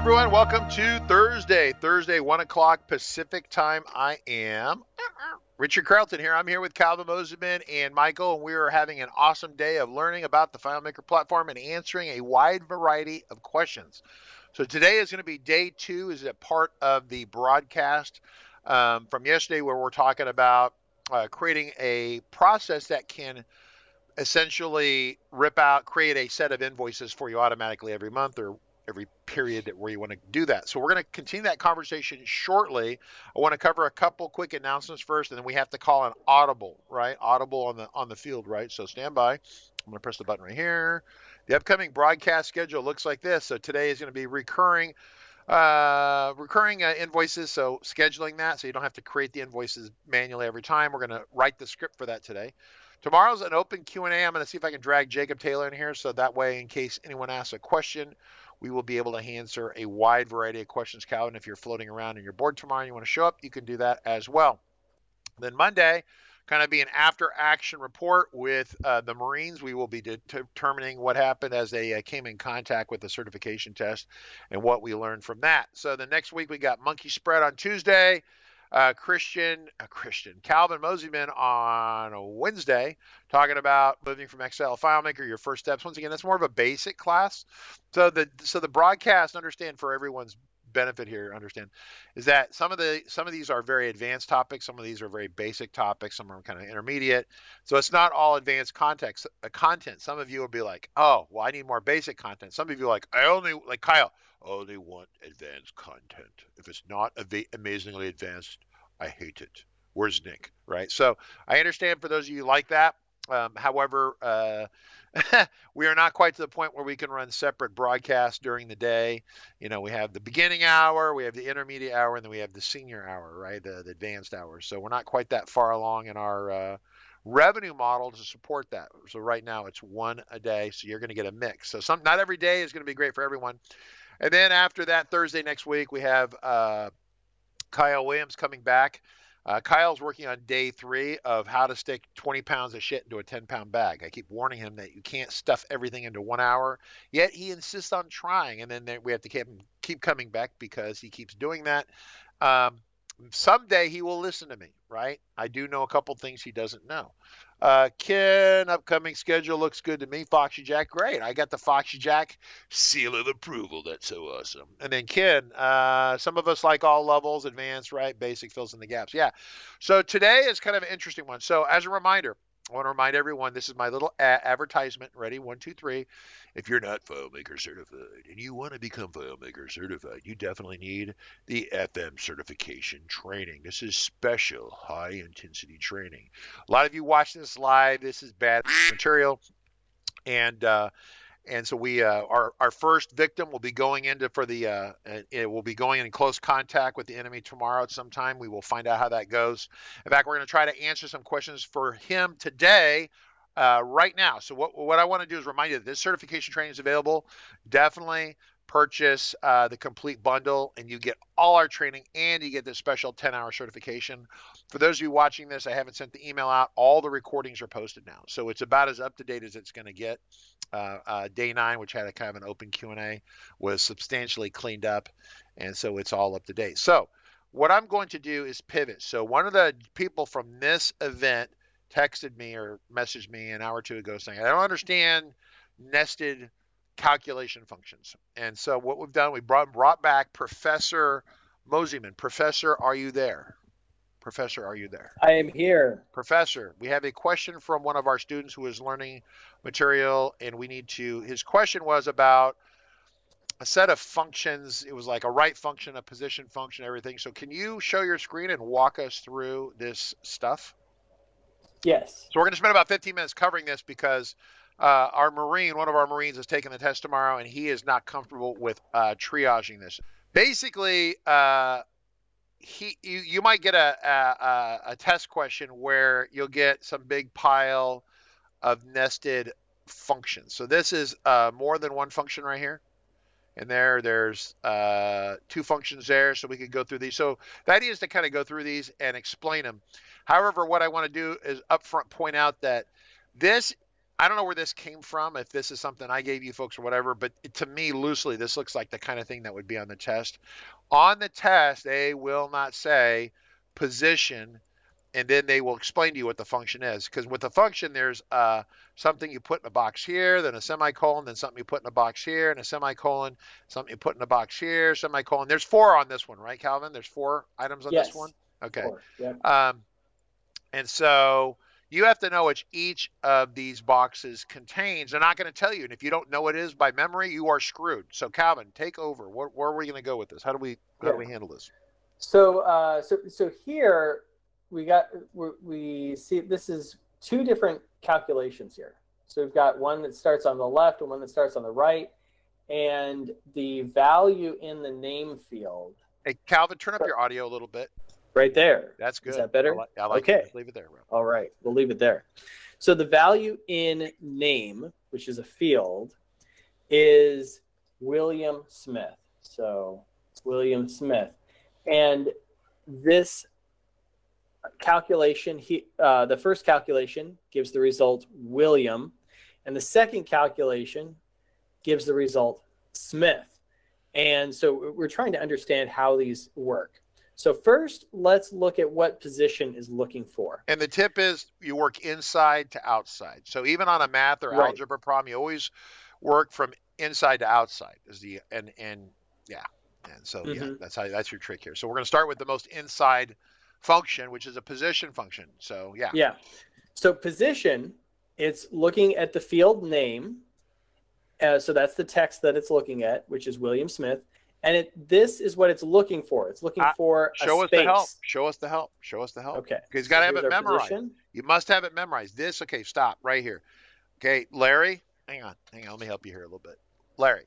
everyone. Welcome to Thursday, 1 o'clock Pacific time. I am Richard Carlton here. I'm here with Calvin Mosiman and Michael, and we are having an awesome day of learning about the FileMaker platform and answering a wide variety of questions. So today is going to be day 2, is a part of the broadcast from yesterday where we're talking about creating a process that can essentially create a set of invoices for you automatically every month or every period where you want to do that. So we're going to continue that conversation shortly. I want to cover a couple quick announcements first, and then we have to call an audible, right? Audible on the field, right? So stand by. I'm going to press the button right here. The upcoming broadcast schedule looks like this. So today is going to be recurring invoices. So scheduling that so you don't have to create the invoices manually every time. We're going to write the script for that today. Tomorrow's an open Q&A. I'm going to see if I can drag Jacob Taylor in here so that way, in case anyone asks a question, we will be able to answer a wide variety of questions. Calvin, if you're floating around and you're bored tomorrow and you want to show up, you can do that as well. Then Monday, kind of be an after-action report with the Marines. We will be determining what happened as they came in contact with the certification test and what we learned from that. So the next week, we got Monkey Spread on Tuesday. Calvin Mosiman on a Wednesday, talking about moving from Excel to FileMaker, your first steps. Once again, that's more of a basic class. So the broadcast, understand for everyone's benefit here, understand, is that some of these are very advanced topics, some of these are very basic topics, some are kind of intermediate. So it's not all advanced content. Some of you will be like, oh, well, I need more basic content. Some of you are like, like Kyle, only want advanced content. If it's not amazingly advanced, I hate it. Where's Nick? Right? So I understand for those of you like that. However, we are not quite to the point where we can run separate broadcasts during the day. You know, we have the beginning hour, we have the intermediate hour, and then we have the senior hour, right? The advanced hour. So we're not quite that far along in our revenue model to support that. So right now it's one a day. So you're going to get a mix. So not every day is going to be great for everyone. And then after that, Thursday next week, we have Kyle Williams coming back. Kyle's working on day 3 of how to stick 20 pounds of shit into a 10-pound bag. I keep warning him that you can't stuff everything into 1 hour, yet he insists on trying. And then we have to keep coming back because he keeps doing that. Someday he will listen to me, right? I do know a couple things he doesn't know. Ken, upcoming schedule looks good to me. Foxy Jack, great. I got the Foxy Jack seal of approval. That's so awesome. And then Ken, some of us like all levels, advanced, right? Basic fills in the gaps. Yeah. So today is kind of an interesting one. So as a reminder, I want to remind everyone, this is my little advertisement. Ready? 1, 2, 3. If you're not FileMaker certified and you want to become FileMaker certified, you definitely need the FM certification training. This is special, high-intensity training. A lot of you watch this live. This is bad material. And so we our first victim will be going in close contact with the enemy tomorrow at some time. We will find out how that goes. In fact, we're going to try to answer some questions for him today, right now. So what I want to do is remind you that this certification training is available. Definitely purchase the complete bundle, and you get all our training, and you get this special 10-hour certification. For those of you watching this, I haven't sent the email out. All the recordings are posted now, so it's about as up to date as it's going to get. Day 9, which had a kind of an open Q&A, was substantially cleaned up, and so it's all up to date. So what I'm going to do is pivot. So one of the people from this event texted me or messaged me an hour or two ago saying, I don't understand nested calculation functions. And so what we've done, we brought back Professor Mosiman. Professor, are you there? Professor, are you there? I am here. Professor, we have a question from one of our students who is learning material, and his question was about a set of functions. It was like a right function, a position function, everything. So can you show your screen and walk us through this stuff? Yes. So we're going to spend about 15 minutes covering this because one of our Marines is taking the test tomorrow, and he is not comfortable with triaging this. Basically, you might get a test question where you'll get some big pile of nested functions. So this is more than one function right here. And there's 2 functions there, so we could go through these. So the idea is to kind of go through these and explain them. However, what I want to do is upfront point out that this I don't know where this came from, if this is something I gave you folks or whatever, but to me, loosely, this looks like the kind of thing that would be on the test. On the test, they will not say position, and then they will explain to you what the function is. Because with the function, there's something you put in a box here, then a semicolon, then something you put in a box here, and a semicolon, something you put in a box here, semicolon. There's 4 on this one, right, Calvin? There's 4 items on this one? Yes. Okay. 4. Yep. And so you have to know what each of these boxes contains. They're not going to tell you. And if you don't know what it is by memory, you are screwed. So Calvin, take over. Where are we going to go with this? How do we handle this? So so here we see this is 2 different calculations here. So we've got one that starts on the left and one that starts on the right, and the value in the name field. Hey, Calvin, turn up your audio a little bit. Right there. That's good. Is that better? I like okay. It. Leave it there, bro. All right. We'll leave it there. So the value in name, which is a field, is William Smith. So William Smith. And this calculation, the first calculation gives the result William, and the second calculation gives the result Smith. And so we're trying to understand how these work. So first, let's look at what position is looking for. And the tip is you work inside to outside. So even on a math or algebra problem, you always work from inside to outside. And so that's your trick here. So we're going to start with the most inside function, which is a position function. So yeah. So position, it's looking at the field name. So that's the text that it's looking at, which is William Smith. And this is what it's looking for. It's looking for a space. Show us the help. Okay. Because you got to have it memorized. Position. You must have it memorized. Okay, stop right here. Okay, Larry, hang on. Let me help you here a little bit. Larry,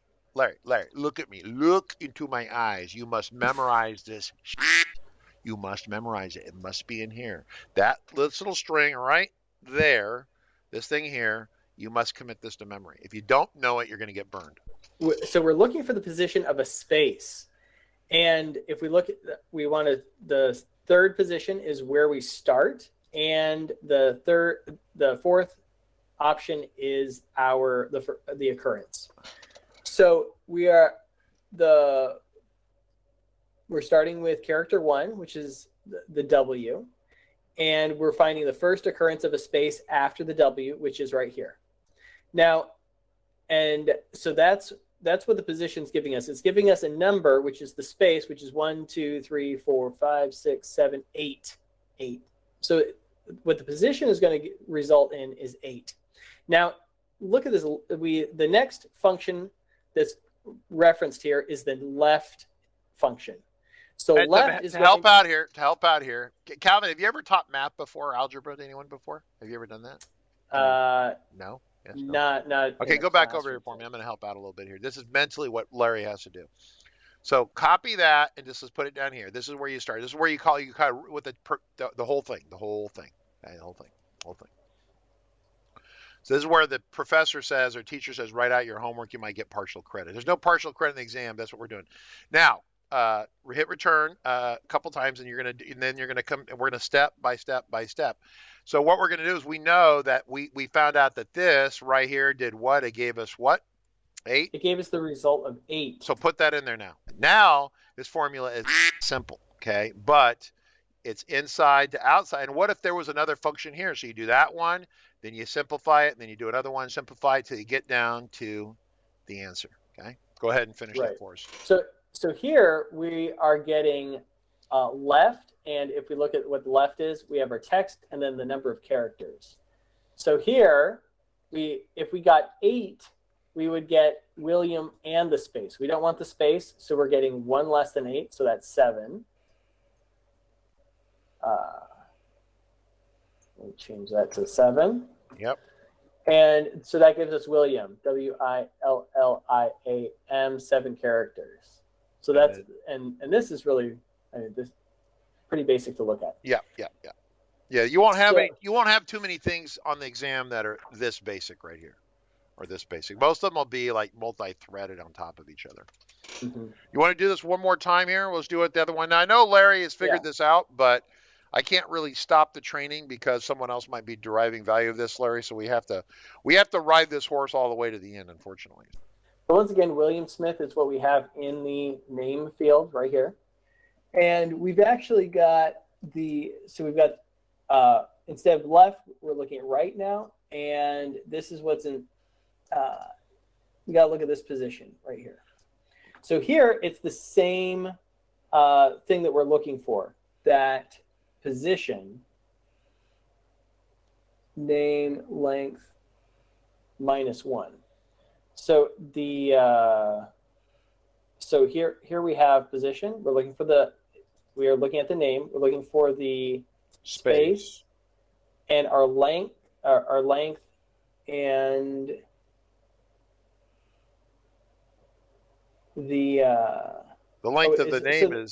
look at me. Look into my eyes. You must memorize this. You must memorize it. It must be in here. That little string right there, this thing here, you must commit this to memory. If you don't know it, you're going to get burned. So we're looking for the position of a space. And if we look at, the third position is where we start. And the fourth option is the occurrence. So we're starting with character 1, which is the W. And we're finding the first occurrence of a space after the W, which is right here. Now, and so that's what the position is giving us. It's giving us a number, which is the space, which is 1, 2, 3, 4, 5, 6, 7, 8. 8. So what the position is going to result in is 8. Now, look at this. The next function that's referenced here is the left function. So left is to help out here. Calvin, have you ever taught math before, algebra to anyone before? Have you ever done that? No. Yes, no. Not. Okay, go back over here for me. I'm going to help out a little bit here. This is mentally what Larry has to do. So copy that and just let's put it down here. This is where you start. This is where you kind of with the whole thing. Okay, the whole thing. So this is where the professor says or teacher says, write out your homework. You might get partial credit. There's no partial credit in the exam. That's what we're doing. Now, hit return a couple times, and then you're gonna come. And we're gonna step by step. So what we're gonna do is we know that we found out that this right here did what? It gave us what? 8. It gave us the result of 8. So put that in there now. Now this formula is simple, okay? But it's inside to outside. And what if there was another function here? So you do that one, then you simplify it, and then you do another one, simplify it till you get down to the answer. Okay, go ahead and finish that for us. So here we are getting left, and if we look at what the left is, we have our text and then the number of characters. So here, if we got 8, we would get William and the space. We don't want the space, so we're getting 1 less than 8, so that's 7. We'll change that to 7. Yep. And so that gives us William, William, 7 characters. So that's and this is really, this pretty basic to look at. Yeah. You won't have too many things on the exam that are this basic right here, or this basic. Most of them will be like multi-threaded on top of each other. Mm-hmm. You want to do this one more time here? Let's do it the other one. Now I know Larry has figured this out, but I can't really stop the training because someone else might be deriving value of this, Larry. So we have to ride this horse all the way to the end, unfortunately. So once again, William Smith is what we have in the name field right here. And we've actually got instead of left, we're looking at right now. And this is what's in, you got to look at this position right here. So here, it's the same thing that we're looking for, that position, name length -1. So here we have position. We are looking at the name. We're looking for the space and our length and the length of the name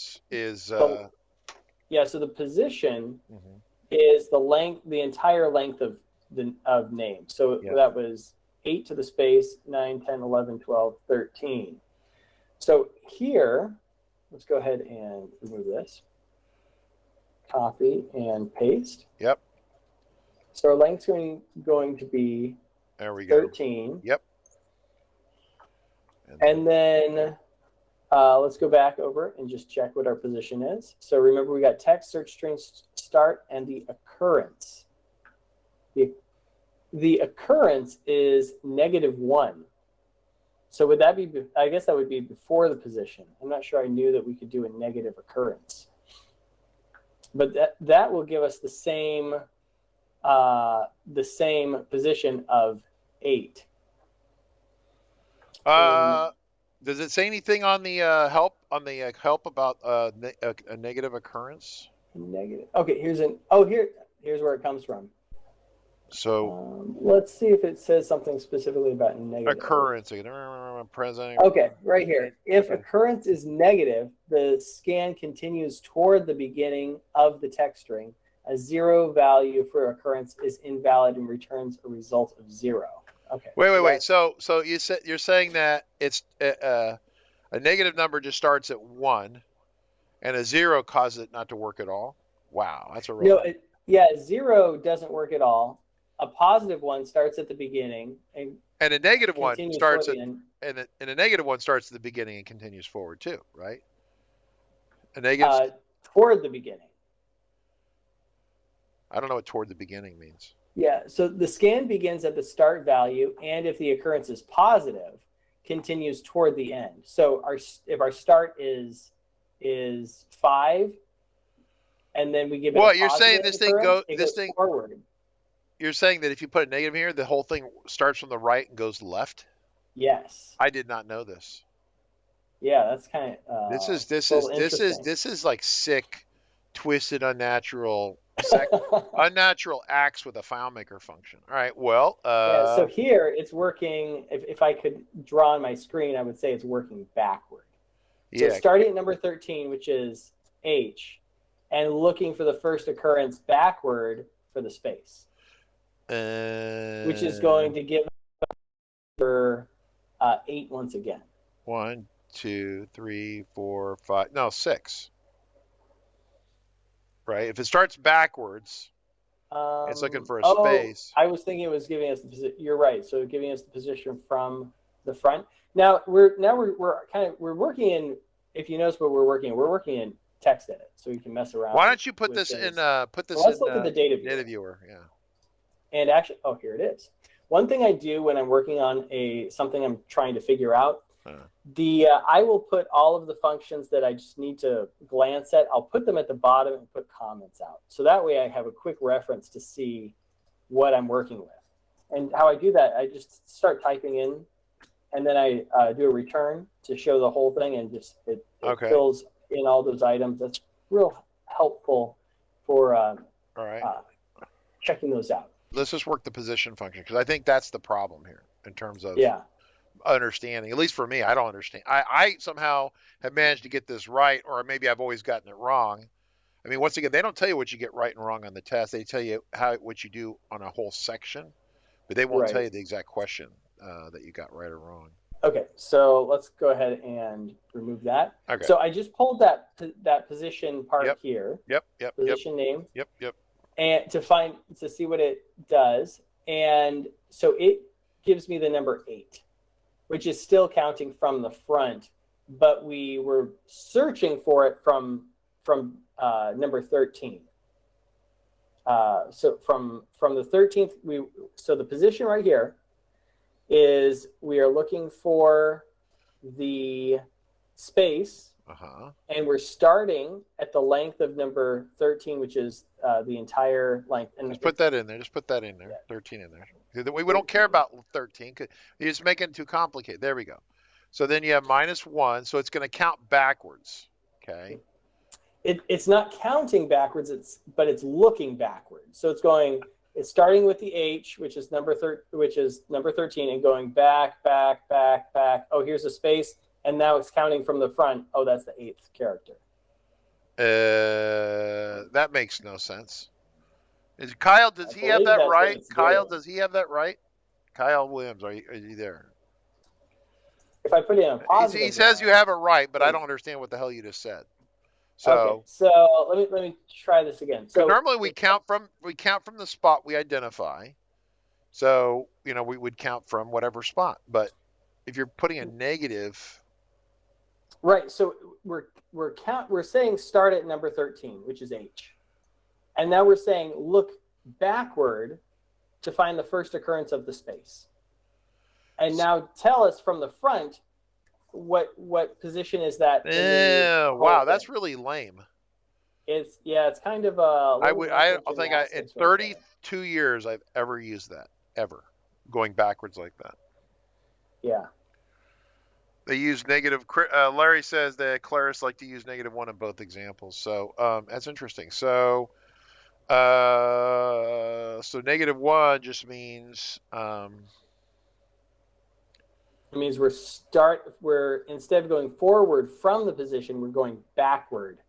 so the position is the entire length of name. So that was 8 to the space, 9, 10, 11, 12, 13. So here, let's go ahead and remove this. Copy and paste. Yep. So our length's going to be there we go. 13. Yep. And then let's go back over and just check what our position is. So remember, we got text, search string start, and the occurrence. The occurrence is -1. So would that be, I guess that would be before the position. I'm not sure I knew that we could do a negative occurrence. But that will give us the same position of 8. Does it say anything on the help about a negative occurrence? Negative. Okay, here's where it comes from. So let's see if it says something specifically about negative occurrence. Present. Okay, right here. If occurrence is negative, the scan continues toward the beginning of the text string. A 0 value for occurrence is invalid and returns a result of 0. Okay. Wait. So you're saying that it's a negative number just starts at 1, and a 0 causes it not to work at all. Wow, that's a real. No, 0 doesn't work at all. A positive one starts at the beginning, and a negative one starts at a negative one starts at the beginning and continues forward too, right? A negative toward the beginning. I don't know what toward the beginning means. Yeah, so the scan begins at the start value, and if the occurrence is positive, continues toward the end. So if our start is 5, and then we give it you're saying this thing goes forward. You're saying that if you put a negative here, the whole thing starts from the right and goes left? Yes. I did not know this. Yeah, that's kind of this is like sick, twisted, unnatural acts with a FileMaker function. All right. Well, so here it's working. If I could draw on my screen, I would say it's working backward. So starting at number 13, which is H, and looking for the first occurrence backward for the space, which is going to give for 8 once again. 1, 2, 3, 4, 5. No, 6. Right. If it starts backwards, it's looking for a space. I was thinking it was giving us the position. You're right. So giving us the position from the front. Now we're working in. If you notice what we're working in text edit, so we can mess around. Why don't you put this in? Let's look at the data viewer. Yeah. And actually, here it is. One thing I do when I'm working on something I'm trying to figure out, I will put all of the functions that I just need to glance at. I'll put them at the bottom and put comments out. So that way I have a quick reference to see what I'm working with. And how I do that, I just start typing in, and then I do a return to show the whole thing, and it fills in all those items. That's real helpful for checking those out. Let's just work the position function, because I think that's the problem here in terms of understanding. At least for me, I don't understand. I somehow have managed to get this right, or maybe I've always gotten it wrong. I mean, once again, they don't tell you what you get right and wrong on the test. They tell you what you do on a whole section, but they won't tell you the exact question that you got right or wrong. Okay, so let's go ahead and remove that. Okay. So I just pulled that position part Yep. here, Yep. position name, Yep. and to see what it does. And so it gives me the number 8, which is still counting from the front, but we were searching for it from number 13. So from the 13th, so the position right here is we are looking for the space, and we're starting at the length of number 13, which is the entire length. And just put that in there. Just put that in there. Yeah. 13 in there. We don't care about 13 because you're just making it too complicated. There we go. So then you have -1, so it's going to count backwards. Okay. It's not counting backwards, but it's looking backwards. So it's starting with the H, which is number 13, and going back. Oh, here's a space, and now it's counting from the front. Oh, that's the 8th character. That makes no sense. Kyle, does he have that right? Kyle, does he have that right? Kyle Williams, are you there? If I put it in a positive, he says you have it right, but I don't understand what the hell you just said. So, okay, so let me try this again. So normally we count from the spot we identify. So we would count from whatever spot. But if you're putting a negative, right? So we're saying start at number 13, which is H, and now we're saying look backward to find the first occurrence of the space, and now tell us from the front what position is that? Wow, that's really lame. It's kind of a. I think in 32 years I've ever used that, ever going backwards like that. Yeah. They use negative. Larry says that Claris like to use -1 in both examples, so that's interesting. So -1 just means. It means we're instead of going forward from the position, we're going backward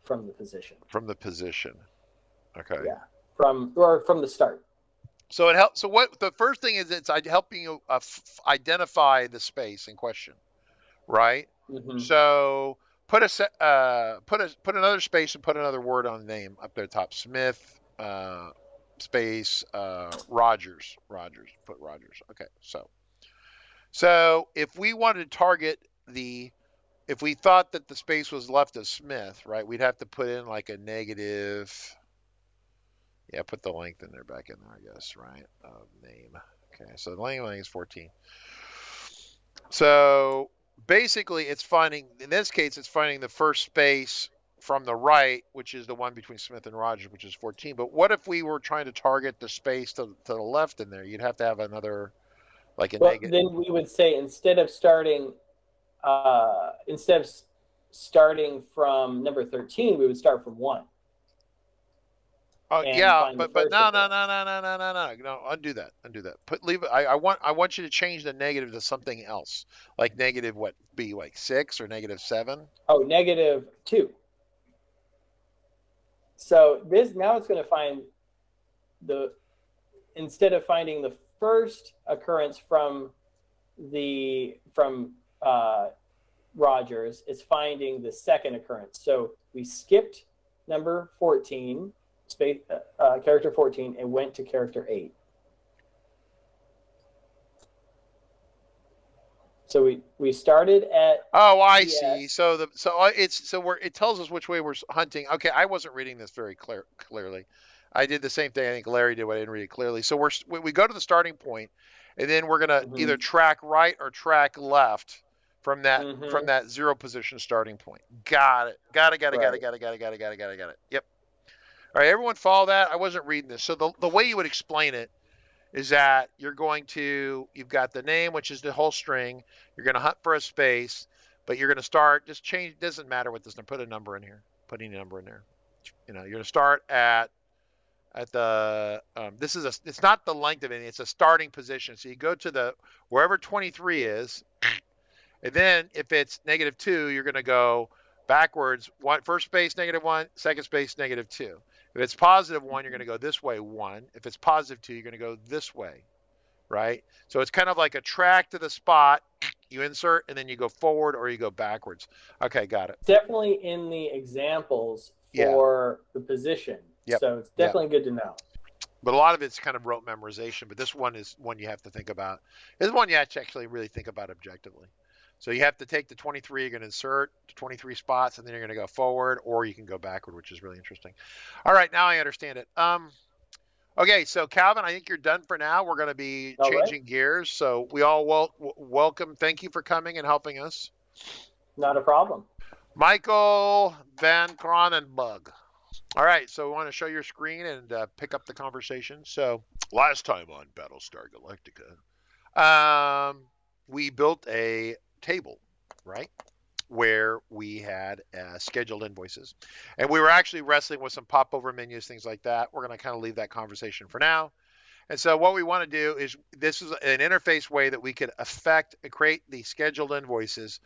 from the position. From the position. Okay. Yeah. From the start. So it helps. So what the first thing is, it's helping you identify the space in question, right? Mm-hmm. So put another space and put another word on the name up there top. Smith space Rogers. Put Rogers. Okay. So if we wanted to target if we thought that the space was left of Smith, right, we'd have to put in like a negative. Yeah, put the length in there, back in there, I guess, right? Name. Okay, so the length is 14. So basically, in this case, it's finding the first space from the right, which is the one between Smith and Rogers, which is 14. But what if we were trying to target the space to the left in there? You'd have to have another. Negative. Then we would say instead of starting from number 13, we would start from 1. Oh yeah, but no, undo that. Leave it. I want you to change the negative to something else, like negative what? Be like 6 or -7? Oh, -2. So now it's going to find instead of finding the first occurrence from Rogers, it's finding the second occurrence. So we skipped number 14, character 14, and went to character 8. So we started at. Oh, I see. So it tells us which way we're hunting. Okay, I wasn't reading this very clearly. I did the same thing I think Larry did, but I didn't read it clearly. So we go to the starting point, and then we're gonna either track right or track left from that 0 position starting point. Got it. Yep. All right, everyone follow that? I wasn't reading this. So the way you would explain it is that you've got the name, which is the whole string. You're gonna hunt for a space, but you're gonna start. Just change. Doesn't matter what this. Put a number in here. Put any number in there. You're gonna start at the it's not the length of it, it's a starting position. So you go to wherever 23 is, and then if it's -2, you're going to go backwards, first space -1, second space -2. If it's +1, you're going to go this way 1. If it's +2, you're going to go this way, right? So it's kind of like a track to the spot. You insert and then you go forward or you go backwards. Okay, got it. Definitely in the examples Yeah. for the position. Yep. So it's Yep. definitely good to know. But a lot of it's kind of rote memorization. But this one is one you have to think about. This is one you have to actually really think about objectively. So you have to take the 23, you're going to insert the 23 spots, and then you're going to go forward, or you can go backward, which is really interesting. All right, now I understand it. Okay, so Calvin, I think you're done for now. We're going to be All right. changing gears. So we all welcome. Thank you for coming and helping us. Not a problem. Michael Van Kronenbug. All right, so we want to show your screen and pick up the conversation. So last time on Battlestar Galactica, we built a table, right, where we had scheduled invoices. And we were actually wrestling with some popover menus, things like that. We're going to kind of leave that conversation for now. And so what we want to do is, this is an interface way that we could create the scheduled invoices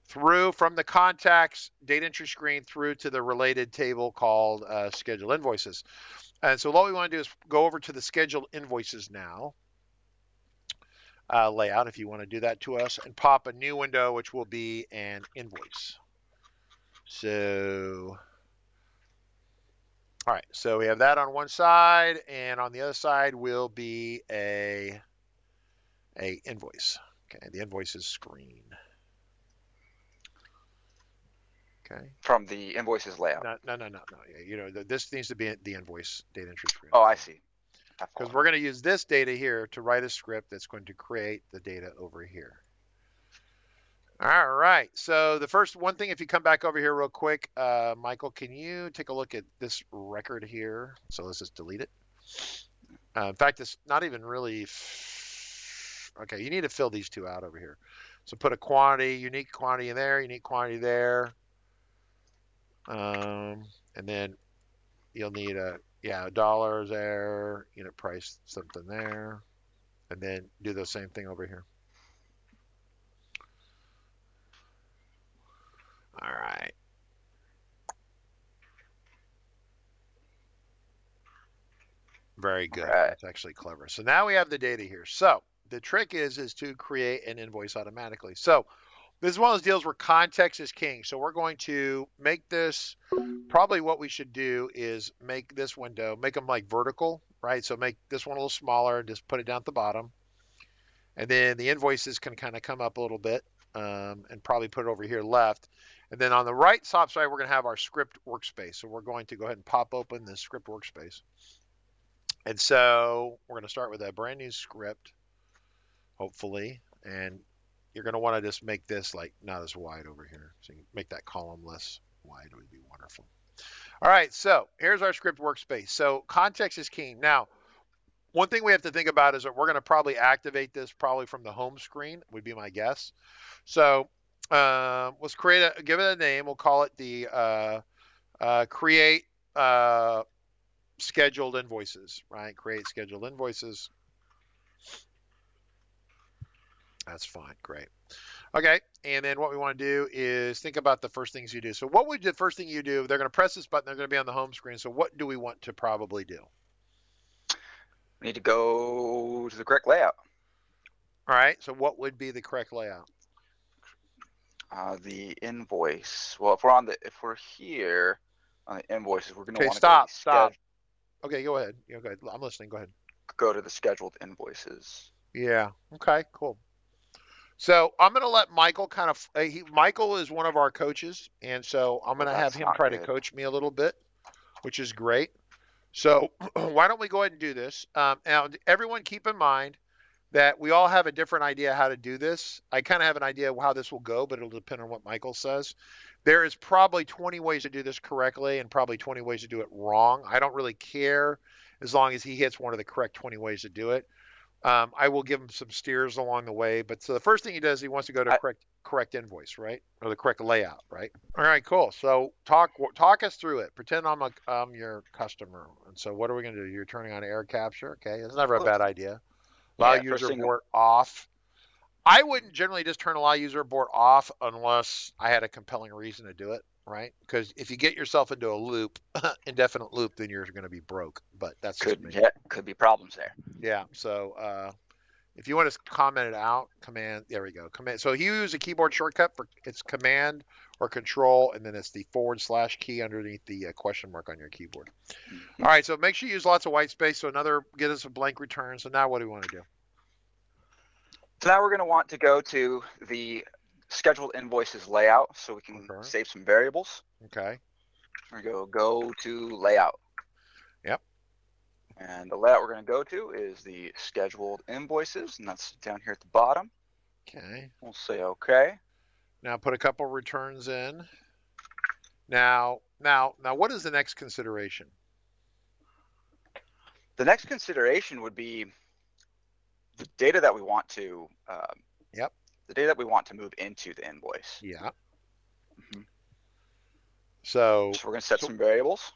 through from the contacts data entry screen through to the related table called scheduled invoices. And so what we want to do is go over to the scheduled invoices now layout, if you want to do that to us, and pop a new window, which will be an invoice. So, all right, so we have that on one side, and on the other side will be a invoice. Okay, the invoices screen. Okay. From the invoices layout. No. You know, this needs to be the invoice data entry screen. Oh, I see. Because we're going to use this data here to write a script that's going to create the data over here. All right. So the first one thing, if you come back over here real quick, Michael, can you take a look at this record here? So let's just delete it. In fact, it's not even really. Okay, you need to fill these two out over here. So put a quantity, unique quantity in there, unique quantity there. And then you'll need $1 there, unit price something there, and then do the same thing over here. All right. Very good. Right. That's actually clever. So now we have the data here. So the trick is to create an invoice automatically. So this is one of those deals where context is king. So we're going to make this, probably what we should do is make this window, make them like vertical, right? So make this one a little smaller, just put it down at the bottom. And then the invoices can kind of come up a little bit and probably put it over here left. And then on the right top side, we're going to have our script workspace. So we're going to go ahead and pop open the script workspace. And so we're going to start with a brand new script, hopefully. And you're going to want to just make this like not as wide over here. So you can make that column less wide. It would be wonderful. All right, so here's our script workspace. So context is king. Now, one thing we have to think about is that we're going to probably activate this probably from the home screen, would be my guess. So let's give it a name. We'll call it the create scheduled invoices, right? Create scheduled invoices. That's fine. Great. Okay. And then what we want to do is think about the first things you do. So what would the first thing you do? They're going to press this button. They're going to be on the home screen. So what do we want to probably do? We need to go to the correct layout. All right. So what would be the correct layout? The invoice. Well, if we're here on the invoices, we're going to want to stop. Okay, go ahead. Go ahead. I'm listening. Go ahead. Go to the scheduled invoices. Yeah. Okay. Cool. So I'm going to let Michael Michael is one of our coaches, and so I'm going to have him try to coach me a little bit, which is great. So why don't we go ahead and do this? Now, everyone keep in mind that we all have a different idea how to do this. I kind of have an idea of how this will go, but it'll depend on what Michael says. There is probably 20 ways to do this correctly and probably 20 ways to do it wrong. I don't really care as long as he hits one of the correct 20 ways to do it. I will give him some steers along the way. But so the first thing he does, he wants to go to correct invoice, right? Or the correct layout, right? All right, cool. So talk us through it. Pretend I'm your customer. And so what are we going to do? You're turning on error capture. Okay, it's never a bad idea. Allow user abort off. I wouldn't generally just turn allow user abort off unless I had a compelling reason to do it, right? Because if you get yourself into a loop, indefinite loop, then you're going to be broke. But that's could be problems there. Yeah. So If you want to comment it out, command, there we go. Command. So you use a keyboard shortcut for it's command or control, and then it's the / key underneath the question mark on your keyboard. All right, so make sure you use lots of white space. So get us a blank return. So now what do we want to do? So now we're going to want to go to the scheduled invoices layout so we can save some variables. Okay. We're going to go to layout. Yep. And the layout we're going to go to is the scheduled invoices, and that's down here at the bottom. Okay. We'll say okay. Now put a couple returns in. Now, what is the next consideration? The next consideration would be the data that we want to. The data that we want to move into the invoice. Yeah. So we're going to set some variables.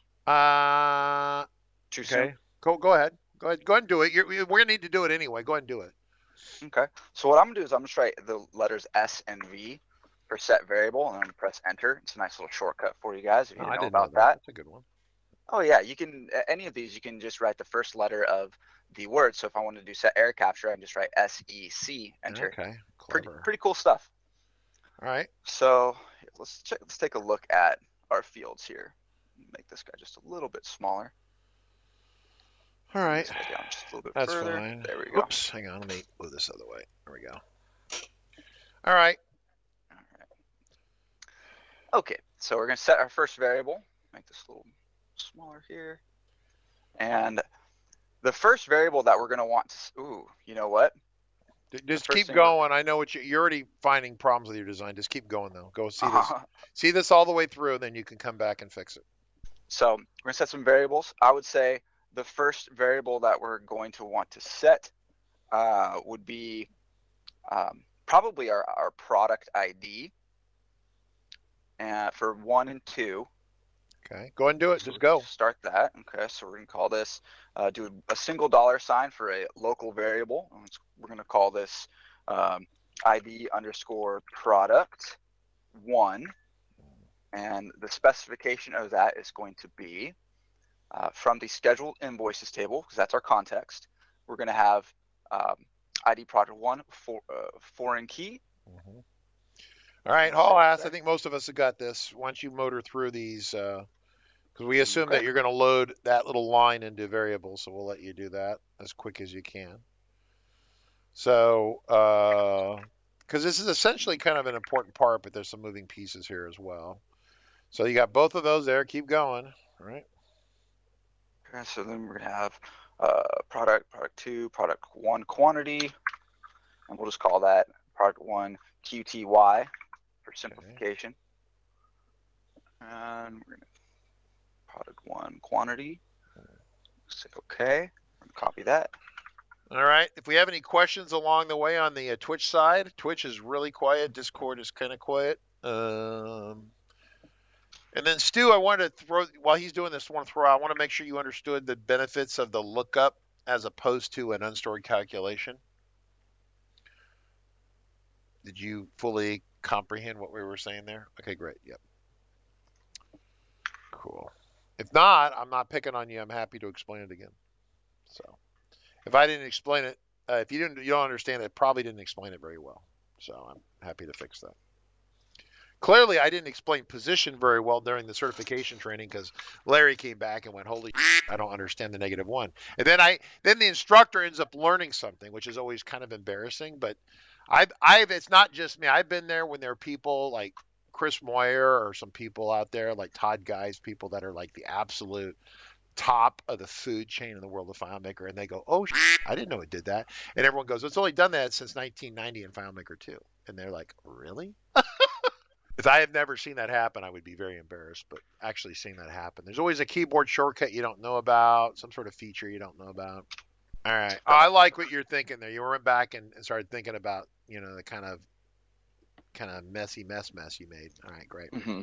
Too soon? Go ahead. Go ahead and do it. We're going to need to do it anyway. Go ahead and do it. Okay. So what I'm going to do is I'm going to write the letters S and V for set variable, and I'm going to press enter. It's a nice little shortcut for you guys if you didn't know about that. That's a good one. Oh yeah, you can, any of these, you can just write the first letter of the word. So if I wanted to do set error capture, I can just write SEC, enter. Okay, clever. Pretty cool stuff. All right. So let's take a look at our fields here. Make this guy just a little bit smaller. All right. Down just a little bit That's further. fine. There we go. Oops, hang on, let me move this other way. There we go. All right. Okay, so we're going to set our first variable. Make this a little smaller here. And the first variable that we're going to want to, you know what? Just keep going. I know what you're already finding problems with your design. Just keep going though. Go see this. See this all the way through, and then you can come back and fix it. So we're going to set some variables. I would say the first variable that we're going to want to set would be probably our product ID for 1 and 2. Okay, go ahead and do it. Just go. Start that. Okay, so we're going to call this, do a single $sign for a local variable. We're going to call this ID underscore product 1. And the specification of that is going to be from the scheduled invoices table, because that's our context. We're going to have ID product 1 foreign key. Mm-hmm. All right, Hall asked, I think most of us have got this. Once you motor through these, because we assume that you're going to load that little line into variables, so we'll let you do that as quick as you can. So, because this is essentially kind of an important part, but there's some moving pieces here as well. So you got both of those there. Keep going. All right. Okay, so then we're going to have product 2, product 1 quantity, and we'll just call that product 1 QTY for simplification. Okay. And we're going to product 1 quantity. Say okay. I'm going to copy that. All right. If we have any questions along the way on the Twitch side, Twitch is really quiet. Discord is kind of quiet. And then Stu, I wanted to throw, while he's doing this, I want to make sure you understood the benefits of the lookup as opposed to an unstored calculation. Did you fully comprehend what we were saying there? Okay, great. Yep. Cool. If not, I'm not picking on you. I'm happy to explain it again. So if I didn't explain it, if you don't understand it, probably didn't explain it very well. So I'm happy to fix that. Clearly, I didn't explain position very well during the certification training because Larry came back and went, "Holy shit, I don't understand the -1." And then the instructor ends up learning something, which is always kind of embarrassing. But it's not just me. I've been there when there are people like Chris Moyer or some people out there like Todd Guys, people that are like the absolute top of the food chain in the world of FileMaker, and they go, "Oh shit, I didn't know it did that." And everyone goes, "It's only done that since 1990 in FileMaker 2." And they're like, "Really?" If I have never seen that happen, I would be very embarrassed, but actually seeing that happen. There's always a keyboard shortcut you don't know about, some sort of feature you don't know about. All right. Oh, I like what you're thinking there. You went back and started thinking about, the kind of messy mess you made. All right, great. Mm-hmm.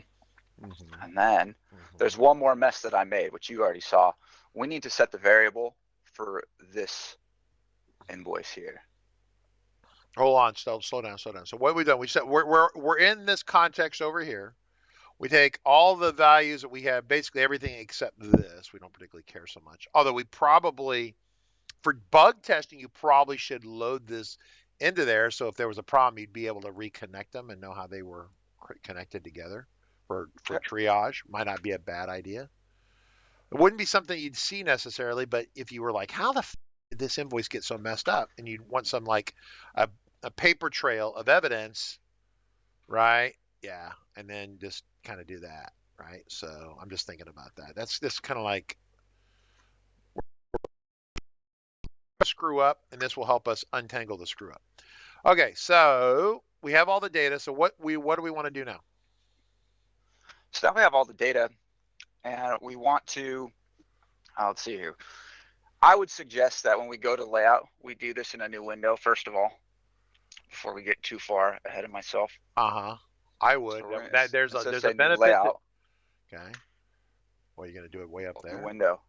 Mm-hmm. And then there's one more mess that I made, which you already saw. We need to set the variable for this invoice here. Hold on, slow down. So what we've done, we said we're in this context over here. We take all the values that we have, basically everything except this. We don't particularly care so much. Although we probably for bug testing, you probably should load this into there. So if there was a problem, you'd be able to reconnect them and know how they were connected together for triage. Might not be a bad idea. It wouldn't be something you'd see necessarily, but if you were like, how the did this invoice get so messed up? And you'd want some like a paper trail of evidence, right? Yeah. And then just kind of do that, right? So I'm just thinking about that. That's just kind of like screw up, and this will help us untangle the screw up. Okay, so we have all the data. So what do we want to do now? So now we have all the data, and we want to, let's see here. I would suggest that when we go to layout, we do this in a new window, first of all, before we get too far ahead of myself. I would. So there's a benefit. Layout. Okay. Well, you're going to do it way up there. New window.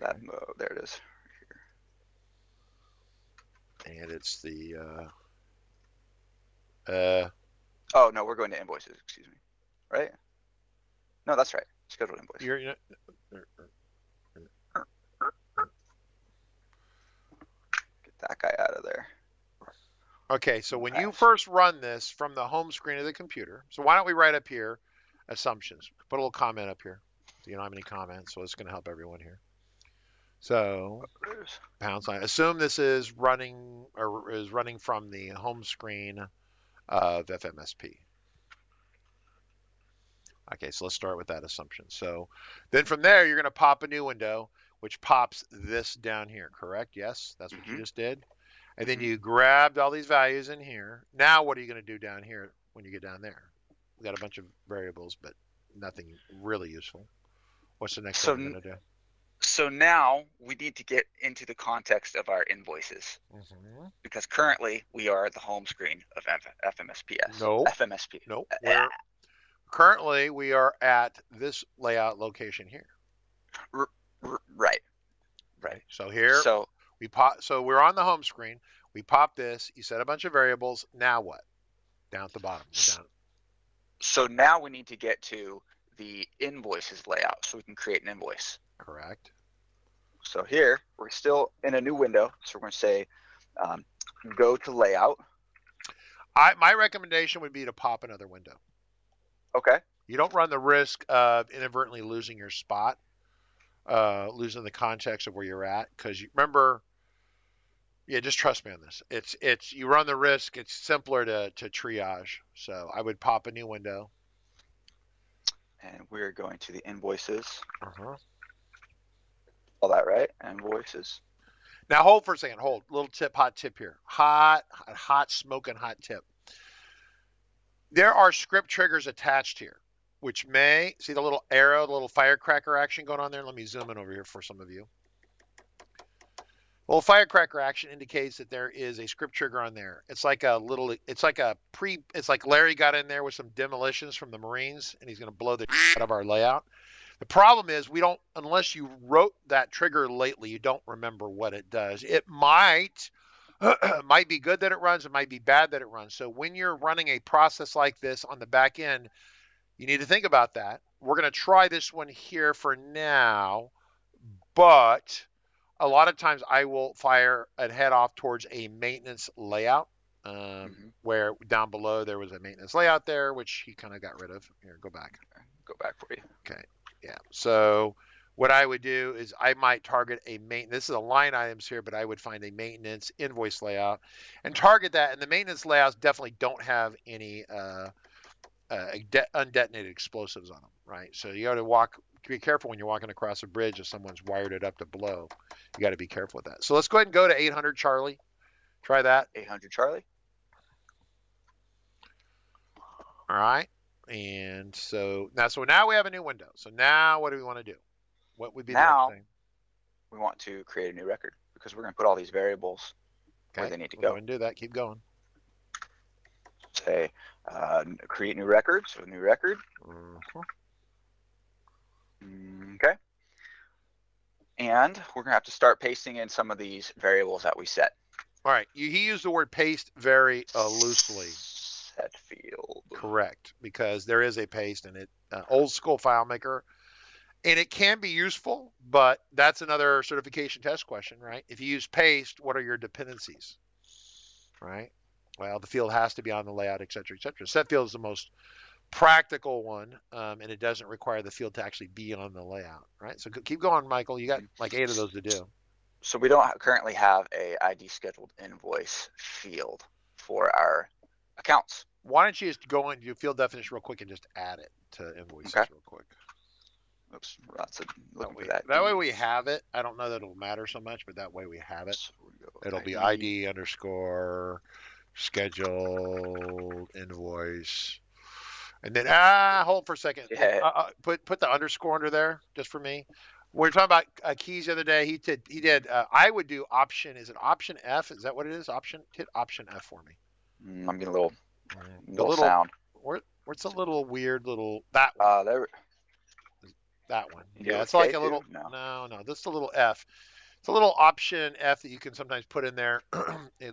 That there it is. And it's the oh no, we're going to invoices, excuse me. Right? No, that's right. Scheduled invoice. Get that guy out of there. Okay, so when you first run this from the home screen of the computer, so why don't we write up here assumptions? Put a little comment up here. So you don't have any comments, so it's going to help everyone here. So #. Assume this is running from the home screen of FMSP. Okay, so let's start with that assumption. So then from there, you're going to pop a new window, which pops this down here, correct? Yes, that's what you just did. And then you grabbed all these values in here. Now what are you going to do down here when you get down there? We got a bunch of variables, but nothing really useful. What's the next thing you're going to do? So now we need to get into the context of our invoices, because currently we are at the home screen of FMSPS. No. FMSP. No. Currently we are at this layout location here. Right. So here, so we're on the home screen. We pop this. You set a bunch of variables. Now what? Down at the bottom. So now we need to get to the invoices layout so we can create an invoice. Correct. So here we're still in a new window. So we're going to say go to layout. My recommendation would be to pop another window. Okay. You don't run the risk of inadvertently losing your spot, losing the context of where you're at, because you remember. Yeah, just trust me on this. It's you run the risk. It's simpler to triage. So I would pop a new window. And we're going to the invoices. All that right? Invoices. Now hold for a second. Hold. Little tip, hot tip here. Hot, smoking hot tip. There are script triggers attached here, which may see the little arrow, the little firecracker action going on there. Let me zoom in over here for some of you. Well, firecracker action indicates that there is a script trigger on there. It's like it's like Larry got in there with some demolitions from the Marines, and he's going to blow the out of our layout. The problem is unless you wrote that trigger lately, you don't remember what it does. It might be good that it runs. It might be bad that it runs. So when you're running a process like this on the back end, you need to think about that. We're going to try this one here for now, but a lot of times I will fire and head off towards a maintenance layout where down below there was a maintenance layout there, which he kind of got rid of. Here, go back. Go back for you. Okay. Yeah. So what I would do is I might target a maintenance. This is a line items here, but I would find a maintenance invoice layout and target that. And the maintenance layouts definitely don't have any undetonated explosives on them, right? So you got to be careful when you're walking across a bridge if someone's wired it up to blow. You got to be careful with that. So let's go ahead and go to 800 Charlie. Try that. 800 Charlie. All right. And so now we have a new window. So now what do we want to do? What would be the next thing? We want to create a new record because we're going to put all these variables where they need to go. Go and do that. Keep going. Say create new record. So new record. Okay. And we're going to have to start pasting in some of these variables that we set. All right. He used the word paste very loosely. Set field. Correct, because there is a paste in it. Old school FileMaker And it can be useful, but that's another certification test question, right? If you use paste, what are your dependencies, right? Well, the field has to be on the layout, et cetera, et cetera. Set field is the most practical one, and it doesn't require the field to actually be on the layout, right? So keep going, Michael. You got like 8 of those to do. So we don't currently have a ID scheduled invoice field for our accounts. Why don't you just go into field definition real quick and just add it to invoices real quick? Oops, lots of looking for that. That way we have it. I don't know that it'll matter so much, but that way we have it. So it'll be ID underscore scheduled invoice. And then hold for a second. Yeah. Put the underscore under there just for me. We were talking about keys the other day. He did. I would do option. Is it option F? Is that what it is? Hit option F for me. I'm getting a little sound. Where's a little weird little that one? There. That one. Yeah, it's like a little. No. This is a little F. It's a little option F that you can sometimes put in there,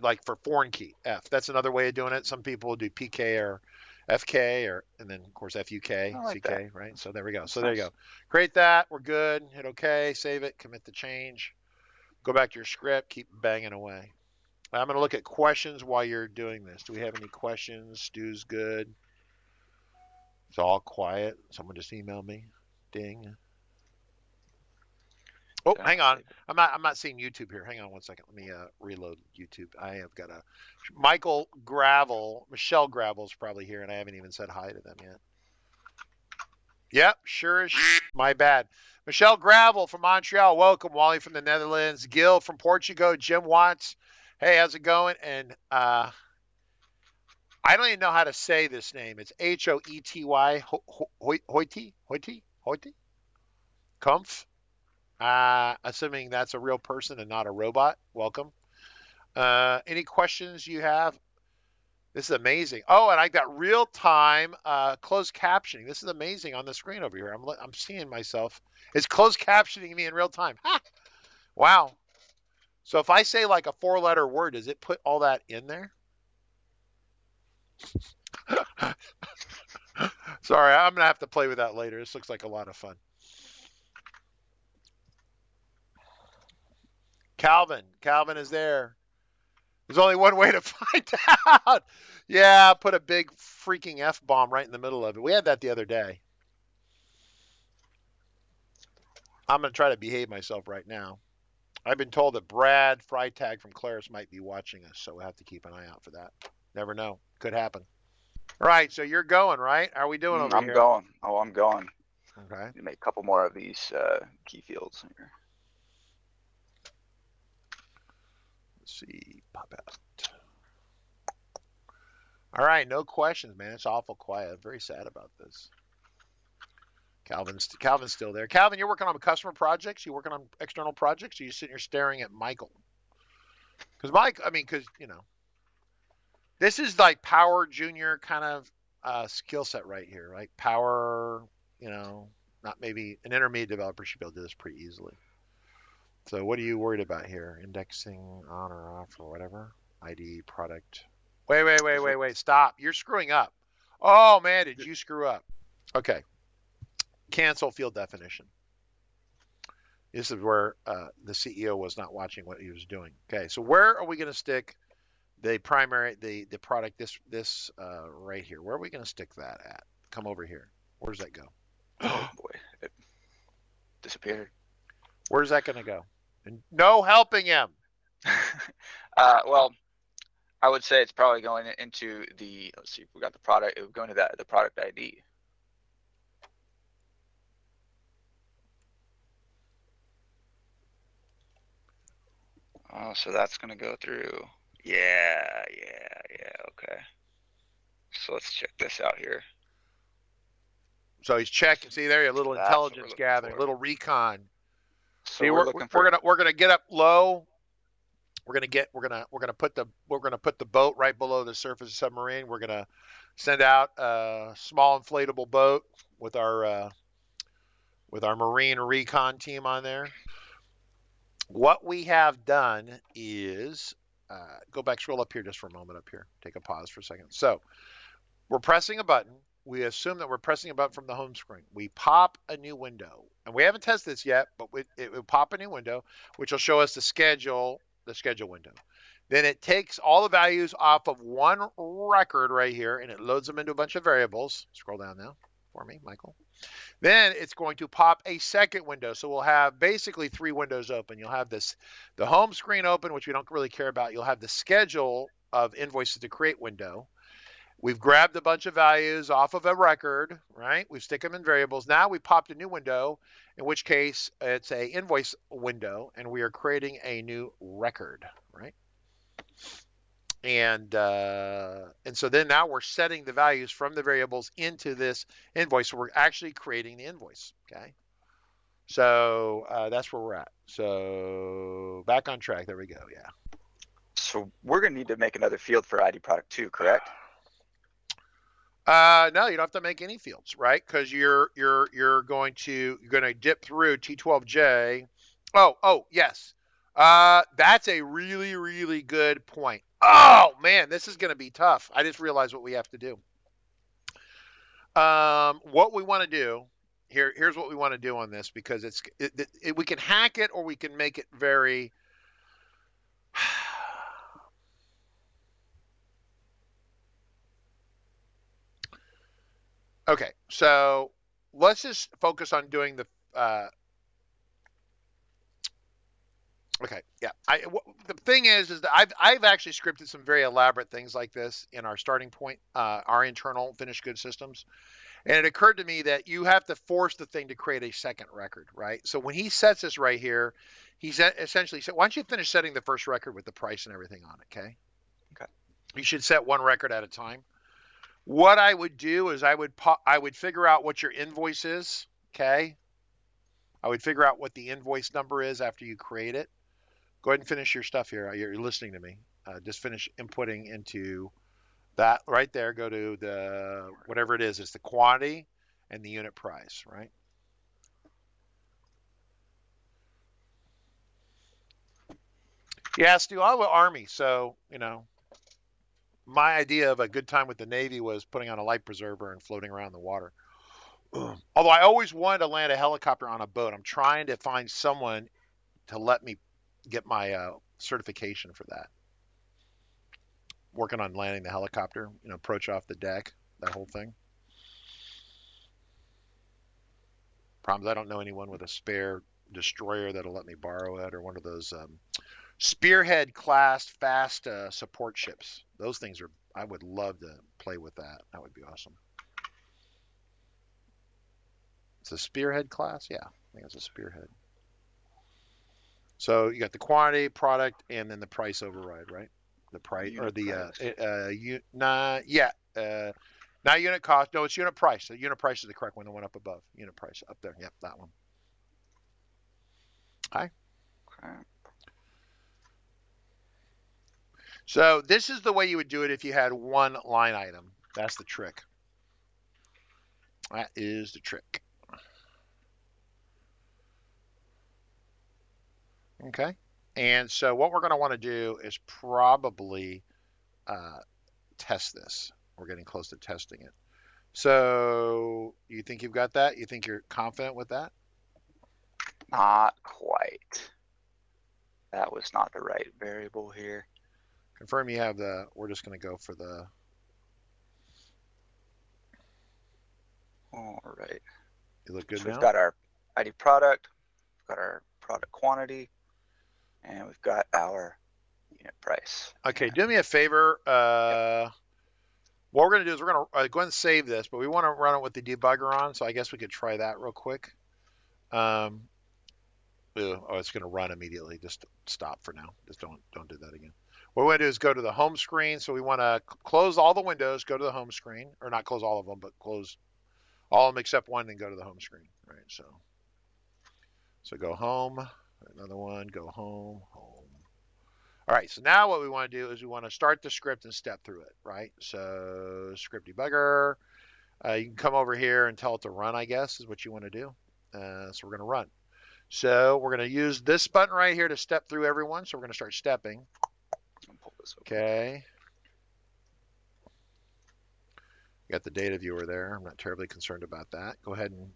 like for foreign key F. That's another way of doing it. Some people do PK or FK and then of course FUK, like CK, that. right? So there we go. So there you go. Create that. We're good. Hit OK. Save it. Commit the change. Go back to your script. Keep banging away. I'm going to look at questions while you're doing this. Do we have any questions? Stu's good. It's all quiet. Someone just emailed me. Ding. Oh, hang on. I'm not seeing YouTube here. Hang on one second. Let me reload YouTube. I have got Michelle Gravel's probably here, and I haven't even said hi to them yet. Yep, sure as my bad. Michelle Gravel from Montreal. Welcome. Wally from the Netherlands. Gil from Portugal. Jim Watts. Hey, how's it going? And I don't even know how to say this name. It's Hoety. Hoity? Kumpf? Assuming that's a real person and not a robot. Welcome. Any questions you have? This is amazing. Oh, and I got real-time closed captioning. This is amazing on the screen over here. I'm seeing myself. It's closed captioning me in real time. Ha! Wow. So if I say like a 4-letter word, does it put all that in there? Sorry, I'm going to have to play with that later. This looks like a lot of fun. Calvin is there. There's only one way to find out. Yeah, put a big freaking F-bomb right in the middle of it. We had that the other day. I'm going to try to behave myself right now. I've been told that Brad Freitag from Claris might be watching us, so we'll have to keep an eye out for that. Never know. Could happen. All right, so you're going, right? How are we doing over here? I'm going. Oh, I'm going. Okay. Make a couple more of these key fields here. Let's see. Pop out. All right, no questions, man. It's awful quiet. I'm very sad about this. Calvin's still there. Calvin, you're working on customer projects? You working on external projects? Or you sitting here staring at Michael? Because this is like Power Junior kind of skill set right here, right? Power, not maybe an intermediate developer should be able to do this pretty easily. So what are you worried about here? Indexing on or off or whatever? ID, product. Wait. Stop. You're screwing up. Oh, man, did you screw up? Okay. Cancel field definition. This is where the CEO was not watching what he was doing. Okay, so where are we going to stick the primary, the product, this right here? Where are we going to stick that at? Come over here. Where does that go? Oh, boy. It disappeared. Where's that going to go? And no helping him. Well, I would say it's probably going into the, let's see, we got the product, it would go into the product ID. Oh, so that's going to go through. Yeah, okay. So let's check this out here. So he's checking. See there, a little intelligence gathering, a little recon. So see, we're gonna get up low. We're gonna put the boat right below the surface of the submarine. We're gonna send out a small inflatable boat with our marine recon team on there. What we have done is go back, scroll up here just for a moment up here. Take a pause for a second. So we're pressing a button. we assume that we're pressing a button from the home screen. We pop a new window, and we haven't tested this yet, but it will pop a new window, which will show us the schedule window. Then it takes all the values off of one record right here, and it loads them into a bunch of variables. Scroll down now for me, Michael. Then it's going to pop a second window. So we'll have basically 3 windows open. You'll have the home screen open, which we don't really care about. You'll have the schedule of invoices to create window. We've grabbed a bunch of values off of a record, right? We stick them in variables. Now we popped a new window, in which case it's a invoice window, and we are creating a new record, right? And so then now we're setting the values from the variables into this invoice. So we're actually creating the invoice, okay? So that's where we're at. So back on track. There we go, yeah. So we're going to need to make another field for ID product 2, correct? No, you don't have to make any fields, right? Because you're going to dip through T12J. Oh, yes. That's a really, really good point. Oh man, this is going to be tough. I just realized what we have to do. What we want to do here's what we want to do on this, because we can hack it or we can make it very. Okay, so let's just focus on doing the. Okay, yeah. The thing is that I've actually scripted some very elaborate things like this in our starting point, our internal finished good systems, and it occurred to me that you have to force the thing to create a second record, right? So when he sets this right here, he's essentially said, "Why don't you finish setting the first record with the price and everything on it?" Okay. Okay. You should set one record at a time. What I would do is I would figure out what your invoice is, okay? I would figure out what the invoice number is after you create it. Go ahead and finish your stuff here. You're listening to me. Just finish inputting into that right there. Go to the, whatever it is. It's the quantity and the unit price, right? Yeah, Stu, I'm an Army, so, my idea of a good time with the Navy was putting on a life preserver and floating around the water. Although I always wanted to land a helicopter on a boat. I'm trying to find someone to let me get my certification for that. Working on landing the helicopter, approach off the deck, that whole thing. Problems, I don't know anyone with a spare destroyer that'll let me borrow it, or one of those Spearhead class fast support ships. Those things are, I would love to play with that. That would be awesome. It's a Spearhead class? Yeah, I think it's a Spearhead. So you got the quantity, product, and then the price override, right? The price, or the, not unit cost. No, it's unit price. So unit price is the correct one, the one up above. Unit price up there. Yep, that one. Hi. Okay. So this is the way you would do it if you had one line item. That's the trick. That is the trick. Okay. And so what we're going to want to do is probably test this. We're getting close to testing it. So you think you've got that? You think you're confident with that? Not quite. That was not the right variable here. Confirm you have the, we're just going to go for the. All right. You look good so now? We've got our ID product, we've got our product quantity, and we've got our unit price. Okay, do me a favor. What we're going to do is we're going to go ahead and save this, but we want to run it with the debugger on, so I guess we could try that real quick. Oh, it's going to run immediately. Just stop for now. Just don't do that again. What we want to do is go to the home screen. So we want to close all the windows, go to the home screen, or not close all of them, but close all of them except one, and go to the home screen. Right. So go home. Another one. Go home. Home. All right. So now what we want to do is we want to start the script and step through it. Right. So script debugger. You can come over here and tell it to run, I guess, is what you want to do. So we're going to run. So we're going to use this button right here to step through everyone. So we're going to start stepping. Okay. Got the data viewer there. I'm not terribly concerned about that. Go ahead and,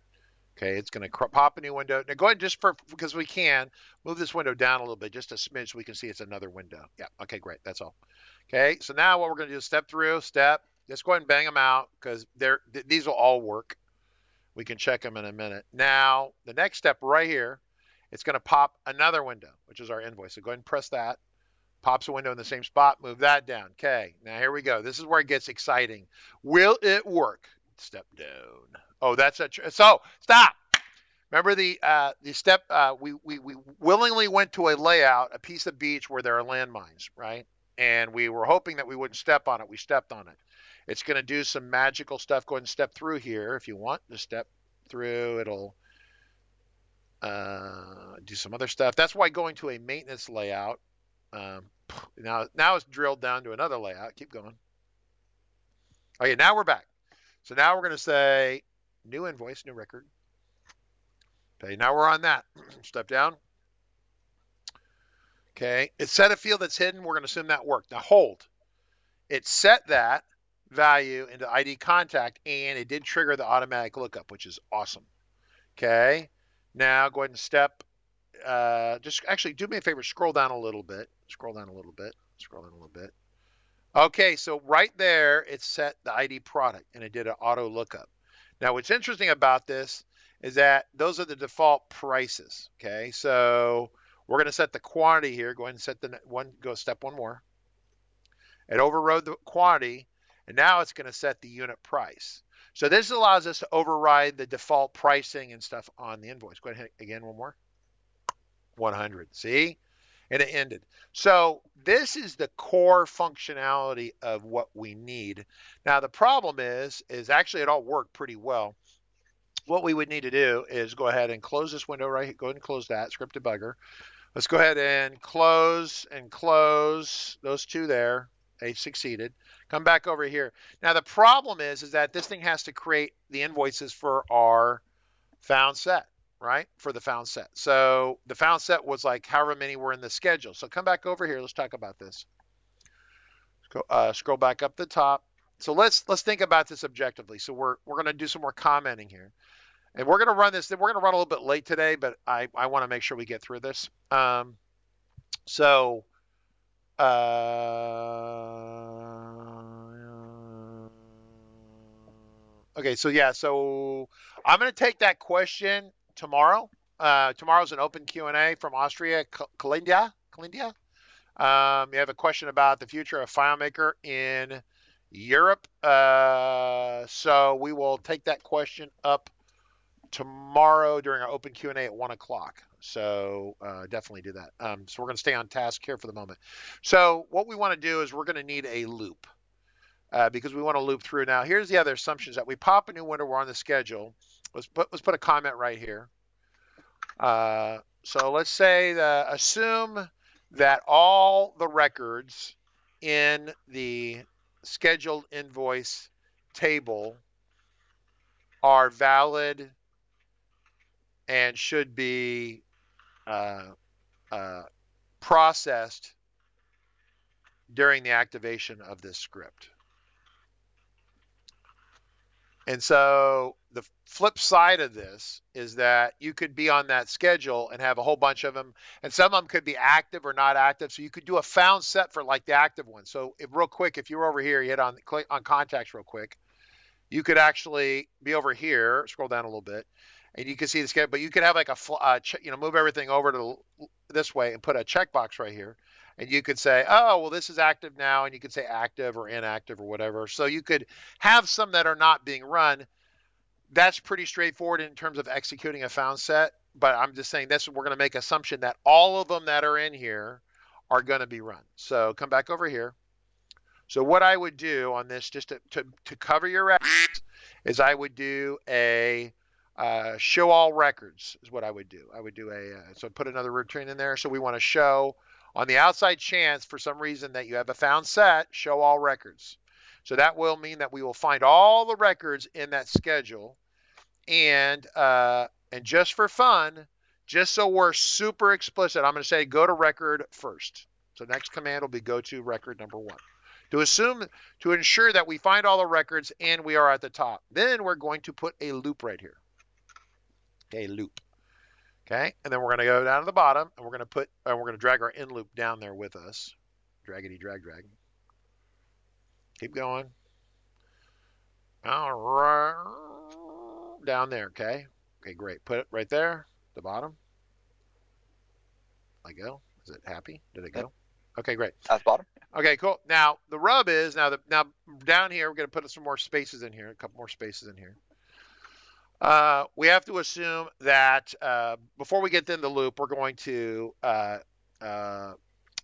okay, it's going to pop a new window. Now go ahead and just because we can, move this window down a little bit, just a smidge so we can see it's another window. Yeah, okay, great. That's all. Okay, so now what we're going to do is step through, step. Let's go ahead and bang them out because these will all work. We can check them in a minute. Now, the next step right here, it's going to pop another window, which is our invoice. So go ahead and press that. Pops a window in the same spot. Move that down. Okay, now here we go. This is where it gets exciting. Will it work? Step down. Oh, that's so stop. Remember the step, we willingly went to a layout, a piece of beach where there are landmines, right? And we were hoping that we wouldn't step on it. We stepped on it. It's going to do some magical stuff. Go ahead and step through here if you want to step through. It'll do some other stuff. That's why going to a maintenance layout. Now it's drilled down to another layout. Keep going. Okay, now we're back. So now we're going to say new invoice, new record. Okay, now we're on that. Step down. Okay, it set a field that's hidden. We're going to assume that worked. Now hold. It set that value into ID contact, and it did trigger the automatic lookup, which is awesome. Okay, now go ahead and step. Just actually do me a favor. Scroll down a little bit. Scroll down a little bit. Scroll down a little bit. Okay, so right there, it set the ID product, and it did an auto lookup. Now, what's interesting about this is that those are the default prices. Okay, so we're going to set the quantity here. Go ahead and set the one. Go step one more. It overrode the quantity, and now it's going to set the unit price. So this allows us to override the default pricing and stuff on the invoice. Go ahead again, one more. 100. See? And it ended. So this is the core functionality of what we need. Now the problem is actually it all worked pretty well. What we would need to do is go ahead and close this window right here. Go ahead and close that script debugger. Let's go ahead and close those two there. They succeeded. Come back over here. Now the problem is that this thing has to create the invoices for our found set, right? For the found set. So the found set was like however many were in the schedule. So come back over here. Let's talk about this. Scroll back up the top. So let's think about this objectively. So we're going to do some more commenting here. And we're going to run this. We're going to run a little bit late today, but I want to make sure we get through this. Okay, so yeah, so I'm going to take that question tomorrow. Tomorrow's an open Q&A from Austria, Kalindia. You have a question about the future of FileMaker in Europe. So we will take that question up tomorrow during our open Q&A at 1 o'clock. So definitely do that. So we're going to stay on task here for the moment. So what we want to do is we're going to need a loop because we want to loop through. Now, here's the other assumptions that we pop a new window. We're on the schedule. Let's put a comment right here. So let's say assume that all the records in the scheduled invoice table are valid and should be processed during the activation of this script. And so the flip side of this is that you could be on that schedule and have a whole bunch of them, and some of them could be active or not active. So you could do a found set for like the active one. So real quick, if you're over here, you click on contacts real quick. You could actually be over here, scroll down a little bit, and you can see the schedule, but you could have like move everything over to this way and put a checkbox right here. And you could say, oh, well, this is active now. And you could say active or inactive or whatever. So you could have some that are not being run. That's pretty straightforward in terms of executing a found set. But I'm just saying this, we're going to make assumption that all of them that are in here are going to be run. So come back over here. So what I would do on this, just to cover your ass, is I would do a show all records is what I would do. I would do so put another routine in there. So we want to show on the outside chance for some reason that you have a found set, show all records. So that will mean that we will find all the records in that schedule. And just for fun, just so we're super explicit, I'm going to say go to record first. So next command will be go to record number 1. to ensure that we find all the records and we are at the top. Then we're going to put a loop right here. Okay, loop. Okay, and then we're going to go down to the bottom, and we're going to drag our in loop down there with us. Draggity drag drag. Keep going. All right, down there. Okay. Okay, great. Put it right there, the bottom. Let go. Is it happy? Did it go? Yep. Okay, great. At the bottom. Okay, cool. Now the rub is now down here we're going to put some more spaces in here, a couple more spaces in here. We have to assume that before we get in the loop, we're going to go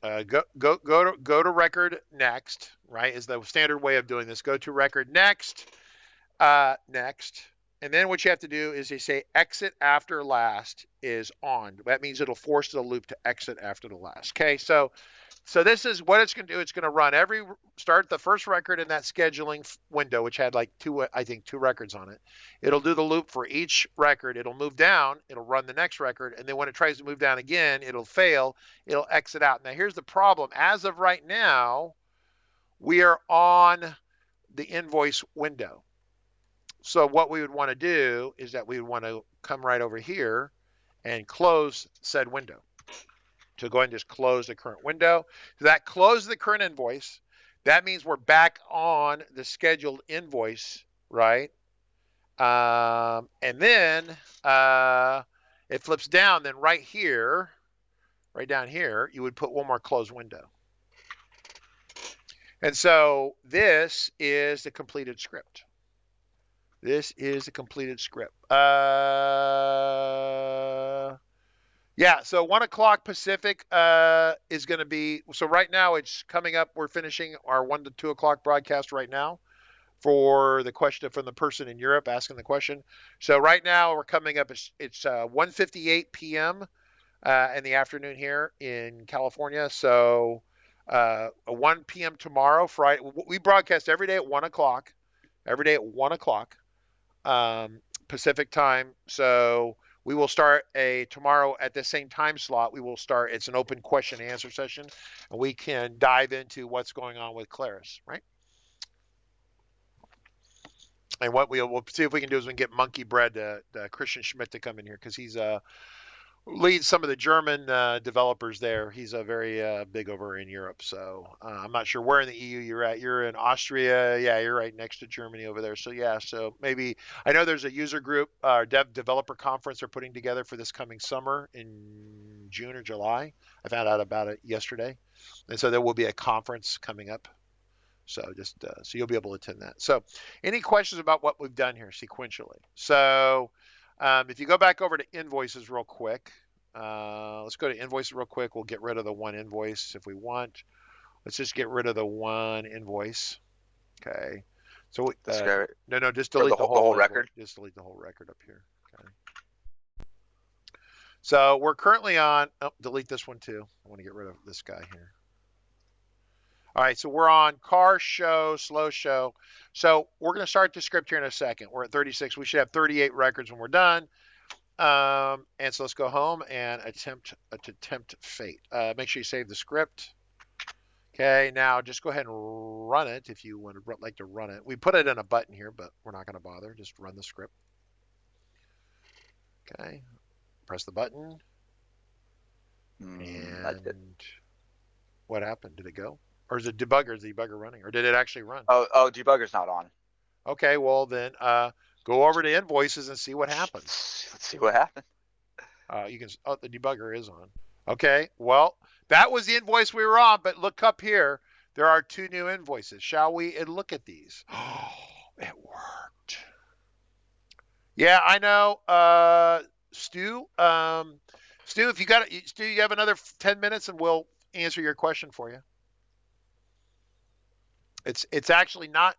to record next, right? Is the standard way of doing this. Go to record next, next, and then what you have to do is you say exit after last is on. That means it'll force the loop to exit after the last. Okay, so this is what it's going to do. It's going to run start the first record in that scheduling window, which had like two records on it. It'll do the loop for each record. It'll move down. It'll run the next record. And then when it tries to move down again, it'll fail. It'll exit out. Now, here's the problem. As of right now, we are on the invoice window. So what we would want to do is that we would want to come right over here and close said window. So go ahead and just close the current window. So that closes the current invoice. That means we're back on the scheduled invoice, right? And then it flips down. Then right here, right down here, you would put one more closed window. And so this is the completed script. This is the completed script. Yeah, so 1 o'clock Pacific is going to be, so right now it's coming up, we're finishing our 1 to 2 o'clock broadcast right now for the question from the person in Europe asking the question. So right now we're coming up, it's 1:58 p.m. In the afternoon here in California. So 1 p.m. tomorrow, Friday, we broadcast every day at 1 o'clock, Pacific time. So we will start tomorrow at the same time slot. We will start. It's an open question and answer session, and we can dive into what's going on with Claris, right? And what we'll see if we can do is we can get Monkey Bread, Christian Schmidt, to come in here because he's leads some of the German developers there. He's very big over in Europe. So I'm not sure where in the EU you're at. You're in Austria. Yeah, you're right next to Germany over there. So yeah, so maybe I know there's a user group developer conference they're putting together for this coming summer in June or July. I found out about it yesterday. And so there will be a conference coming up. So just so you'll be able to attend that. So any questions about what we've done here sequentially? So if you go back over to invoices real quick, let's go to invoices real quick. We'll get rid of the one invoice if we want. Let's just get rid of the one invoice. Okay. So no, just delete the whole record. Just delete the whole record up here. Okay. So we're currently on. Oh, delete this one too. I want to get rid of this guy here. All right, so we're on car show, slow show. So we're going to start the script here in a second. We're at 36. We should have 38 records when we're done. And so let's go home and attempt fate. Make sure you save the script. Okay, now just go ahead and run it if you would like to run it. We put it in a button here, but we're not going to bother. Just run the script. Okay, press the button. And what happened? Did it go? Or is it debugger? Is the debugger running? Or did it actually run? Oh, debugger's not on. Okay, well then go over to invoices and see what happens. Let's see what happened. The debugger is on. Okay, well, that was the invoice we were on, but look up here. There are 2 new invoices. Shall we look at these? Oh, it worked. Yeah, I know. Stu, if you have another 10 minutes and we'll answer your question for you. It's actually not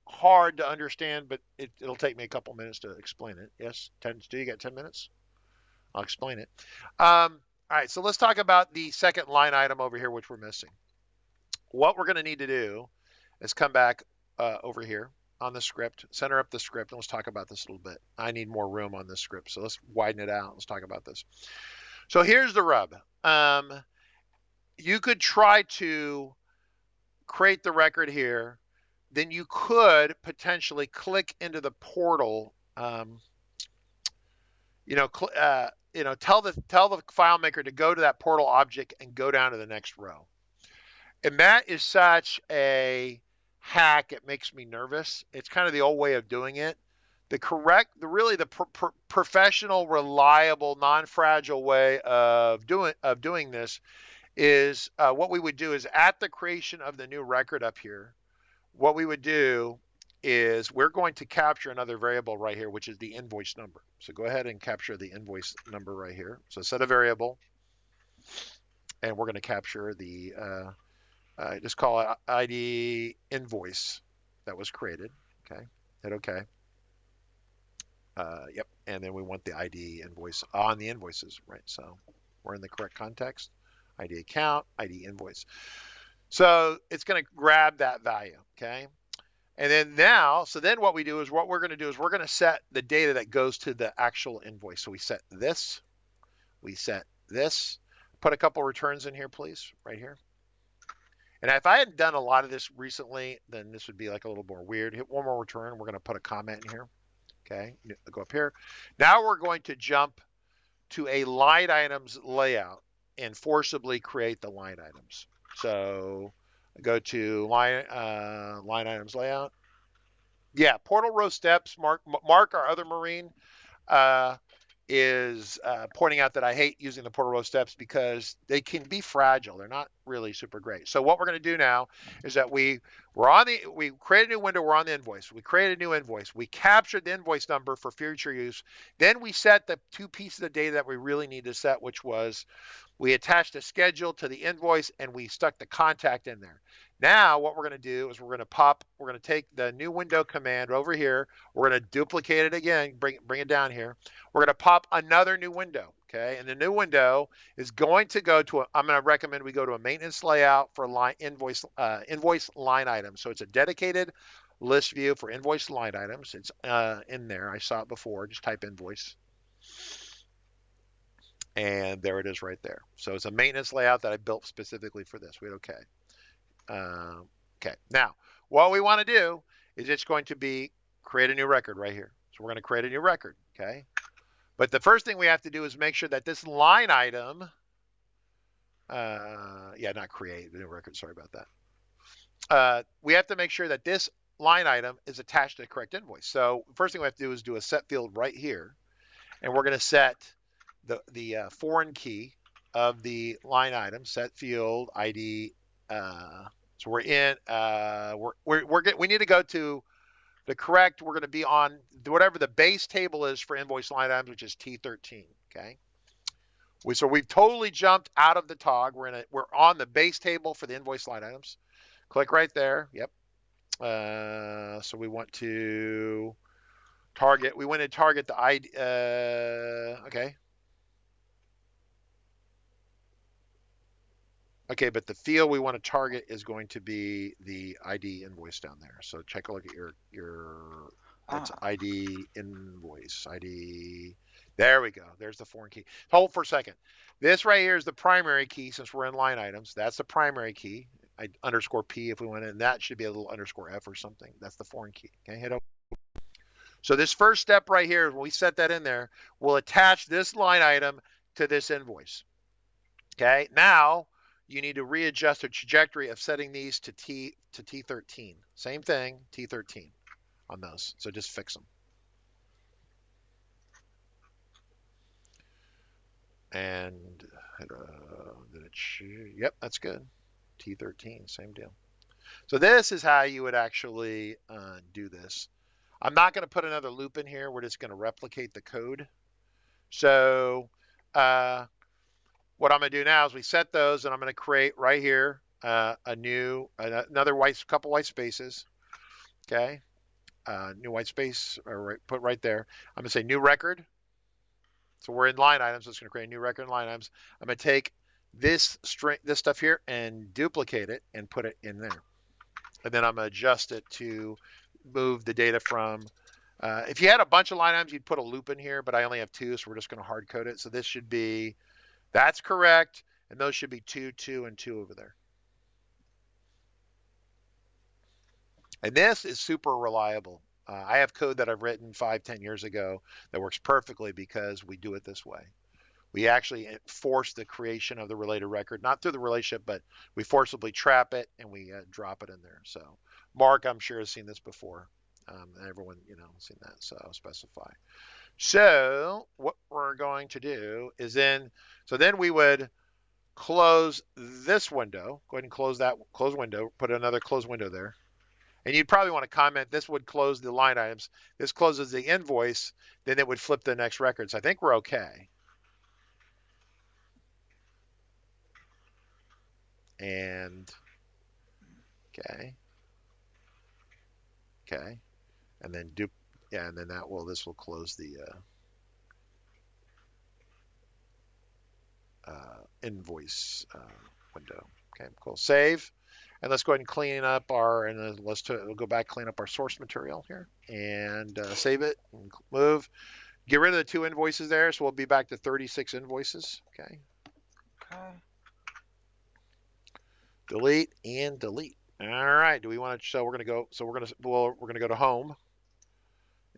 hard to understand, but it'll take me a couple minutes to explain it. Yes, do you got 10 minutes? I'll explain it. All right, so let's talk about the second line item over here, which we're missing. What we're going to need to do is come back over here on the script, center up the script, and let's talk about this a little bit. I need more room on this script, so let's widen it out. Let's talk about this. So here's the rub. You could try to create the record here, then you could potentially click into the portal. Tell the FileMaker to go to that portal object and go down to the next row. And that is such a hack, it makes me nervous. It's kind of the old way of doing it. The professional, reliable, non-fragile way of doing this is what we would do is at the creation of the new record up here, what we would do is we're going to capture another variable right here, which is the invoice number. So go ahead and capture the invoice number right here. So set a variable, and we're going to capture the, just call it ID invoice that was created. Okay, hit OK. Yep, and then we want the ID invoice on the invoices, right? So we're in the correct context. ID account, ID invoice. So it's going to grab that value, okay? And then what we do is we're going to set the data that goes to the actual invoice. So we set this, put a couple returns in here, please, right here. And if I hadn't done a lot of this recently, then this would be like a little more weird. Hit one more return. We're going to put a comment in here. Okay, go up here. Now we're going to jump to a line items layout and forcibly create the line items. So go to line items layout. Yeah, portal row steps. Mark, our other Marine, is pointing out that I hate using the portal row steps because they can be fragile. They're not really super great. So what we're going to do now is that we create a new window. We're on the invoice. We create a new invoice. We captured the invoice number for future use. Then we set the two pieces of data that we really need to set, which was we attached a schedule to the invoice and we stuck the contact in there. Now what we're going to do is we're going to take the new window command over here. We're going to duplicate it again, bring it down here. We're going to pop another new window, okay? And the new window is going to go to I'm going to recommend we go to a maintenance layout for invoice line items. So it's a dedicated list view for invoice line items. It's in there. I saw it before. Just type invoice. And there it is right there. So it's a maintenance layout that I built specifically for this. We hit OK. Okay, now what we want to do is it's going to be create a new record right here. So we're going to create a new record, okay? But the first thing we have to do is make sure that this line item, not create the new record, sorry about that. We have to make sure that this line item is attached to the correct invoice. So first thing we have to do is do a set field right here, and we're going to set the foreign key of the line item, set field ID. So we're in, we need to go to the correct, we're going to be on whatever the base table is for invoice line items, which is T13, okay? So we've totally jumped out of the TOG. We're on the base table for the invoice line items. Click right there, yep. So we want to target the ID, okay. Okay, but the field we want to target is going to be the ID invoice down there. So check a look at your that's ID invoice, ID. There we go. There's the foreign key. Hold for a second. This right here is the primary key since we're in line items. That's the primary key. Underscore P if we want, and that should be a little underscore F or something. That's the foreign key. Okay, hit OK. So this first step right here, when we set that in there, we'll attach this line item to this invoice. Okay, now you need to readjust the trajectory of setting these to T13. Same thing, T13 on those. So just fix them. And yep, that's good. T13, same deal. So this is how you would actually do this. I'm not going to put another loop in here. We're just going to replicate the code. So what I'm going to do now is we set those, and I'm going to create right here another couple white spaces. Okay, new white space, put right there. I'm going to say new record. So we're in line items. So it's going to create a new record in line items. I'm going to take this stuff here and duplicate it and put it in there. And then I'm going to adjust it to move the data from. If you had a bunch of line items, you'd put a loop in here, but I only have 2, so we're just going to hard code it. So this should be. That's correct, and those should be 2, 2, and 2 over there. And this is super reliable. I have code that I've written 5-10 years ago that works perfectly because we do it this way. We actually force the creation of the related record, not through the relationship, but we forcibly trap it and we drop it in there. So Mark, I'm sure, has seen this before. Everyone, seen that. So I'll specify. So what we're going to do is then we would close this window. Go ahead and close that close window. Put another close window there. And you'd probably want to comment, this would close the line items. This closes the invoice. Then it would flip the next record. So I think we're okay. And okay. And then and then this will close the invoice window. Okay, cool. Save. And let's go ahead and clean up we'll go back, clean up our source material here and save it and move. Get rid of the 2 invoices there. So we'll be back to 36 invoices. Okay. Delete and delete. All right. Do we want to, we're going to go to home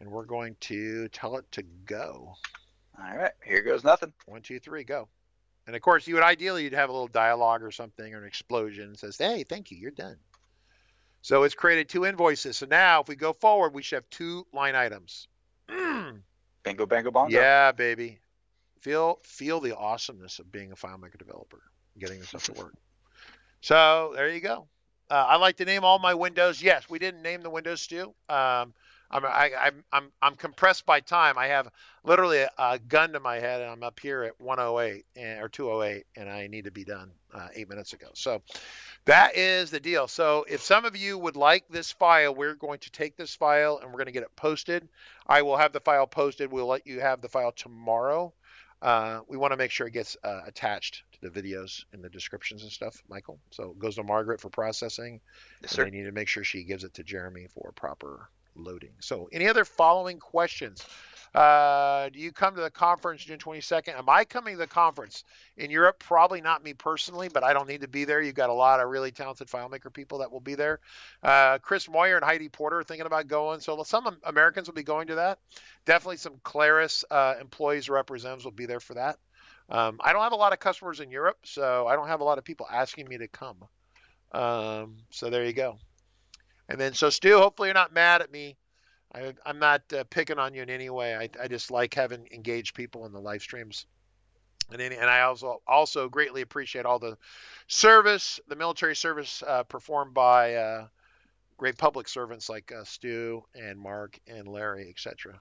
and we're going to tell it to go. All right. Here goes nothing. 1, 2, 3, go. And of course, you'd have a little dialogue or something, or an explosion that says, hey, thank you, you're done. So it's created 2 invoices. So now if we go forward, we should have 2 line items. Bingo, bango, bongo. Yeah, baby. Feel the awesomeness of being a FileMaker developer, getting this stuff to work. So there you go. I like to name all my windows. Yes, we didn't name the windows, Stu. I'm compressed by time. I have literally a gun to my head, and I'm up here at 1:08 or 2:08, and I need to be done 8 minutes ago. So that is the deal. So if some of you would like this file, we're going to take this file and we're going to get it posted. I will have the file posted. We'll let you have the file tomorrow. We want to make sure it gets attached to the videos and the descriptions and stuff, Michael. So it goes to Margaret for processing. Yes, sir. And I need to make sure she gives it to Jeremy for proper loading. So any other following questions? Do you come to the conference June 22nd? Am I coming to the conference in Europe? Probably not me personally, but I don't need to be there. You've got a lot of really talented FileMaker people that will be there. Chris Moyer and Heidi Porter are thinking about going. So some Americans will be going to that. Definitely some Claris employees or representatives will be there for that. I don't have a lot of customers in Europe, so I don't have a lot of people asking me to come. So there you go. And then, so Stu, hopefully you're not mad at me. I'm not picking on you in any way. I just like having engaged people in the live streams. And I also greatly appreciate all the service, the military service performed by great public servants like Stu and Mark and Larry, etc.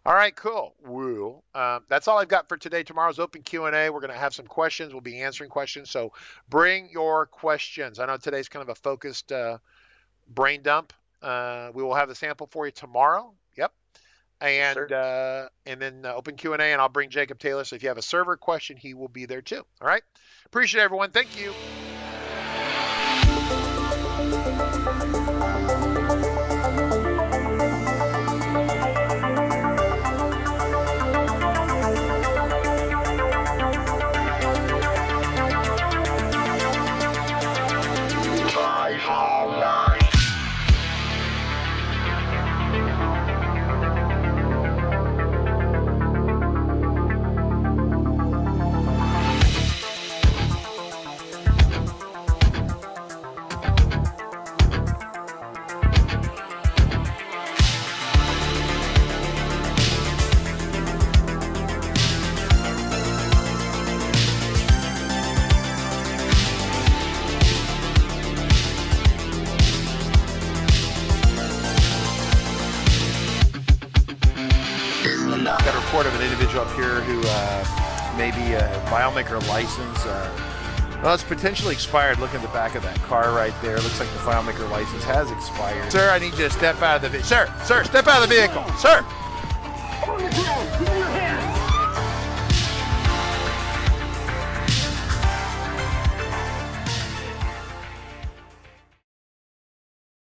All right, cool. Woo. That's all I've got for today. Tomorrow's open Q&A. We're going to have some questions. We'll be answering questions. So bring your questions. I know today's kind of a focused brain dump. We will have the sample for you tomorrow. Yep. And then open Q&A, and I'll bring Jacob Taylor. So if you have a server question, he will be there too. All right. Appreciate it, everyone. Thank you. Got a report of an individual up here who may be a FileMaker license. Well, it's potentially expired. Look at the back of that car right there. Looks like the FileMaker license has expired. Sir, I need you to step out of the vehicle. Sir, step out of the vehicle. Sir!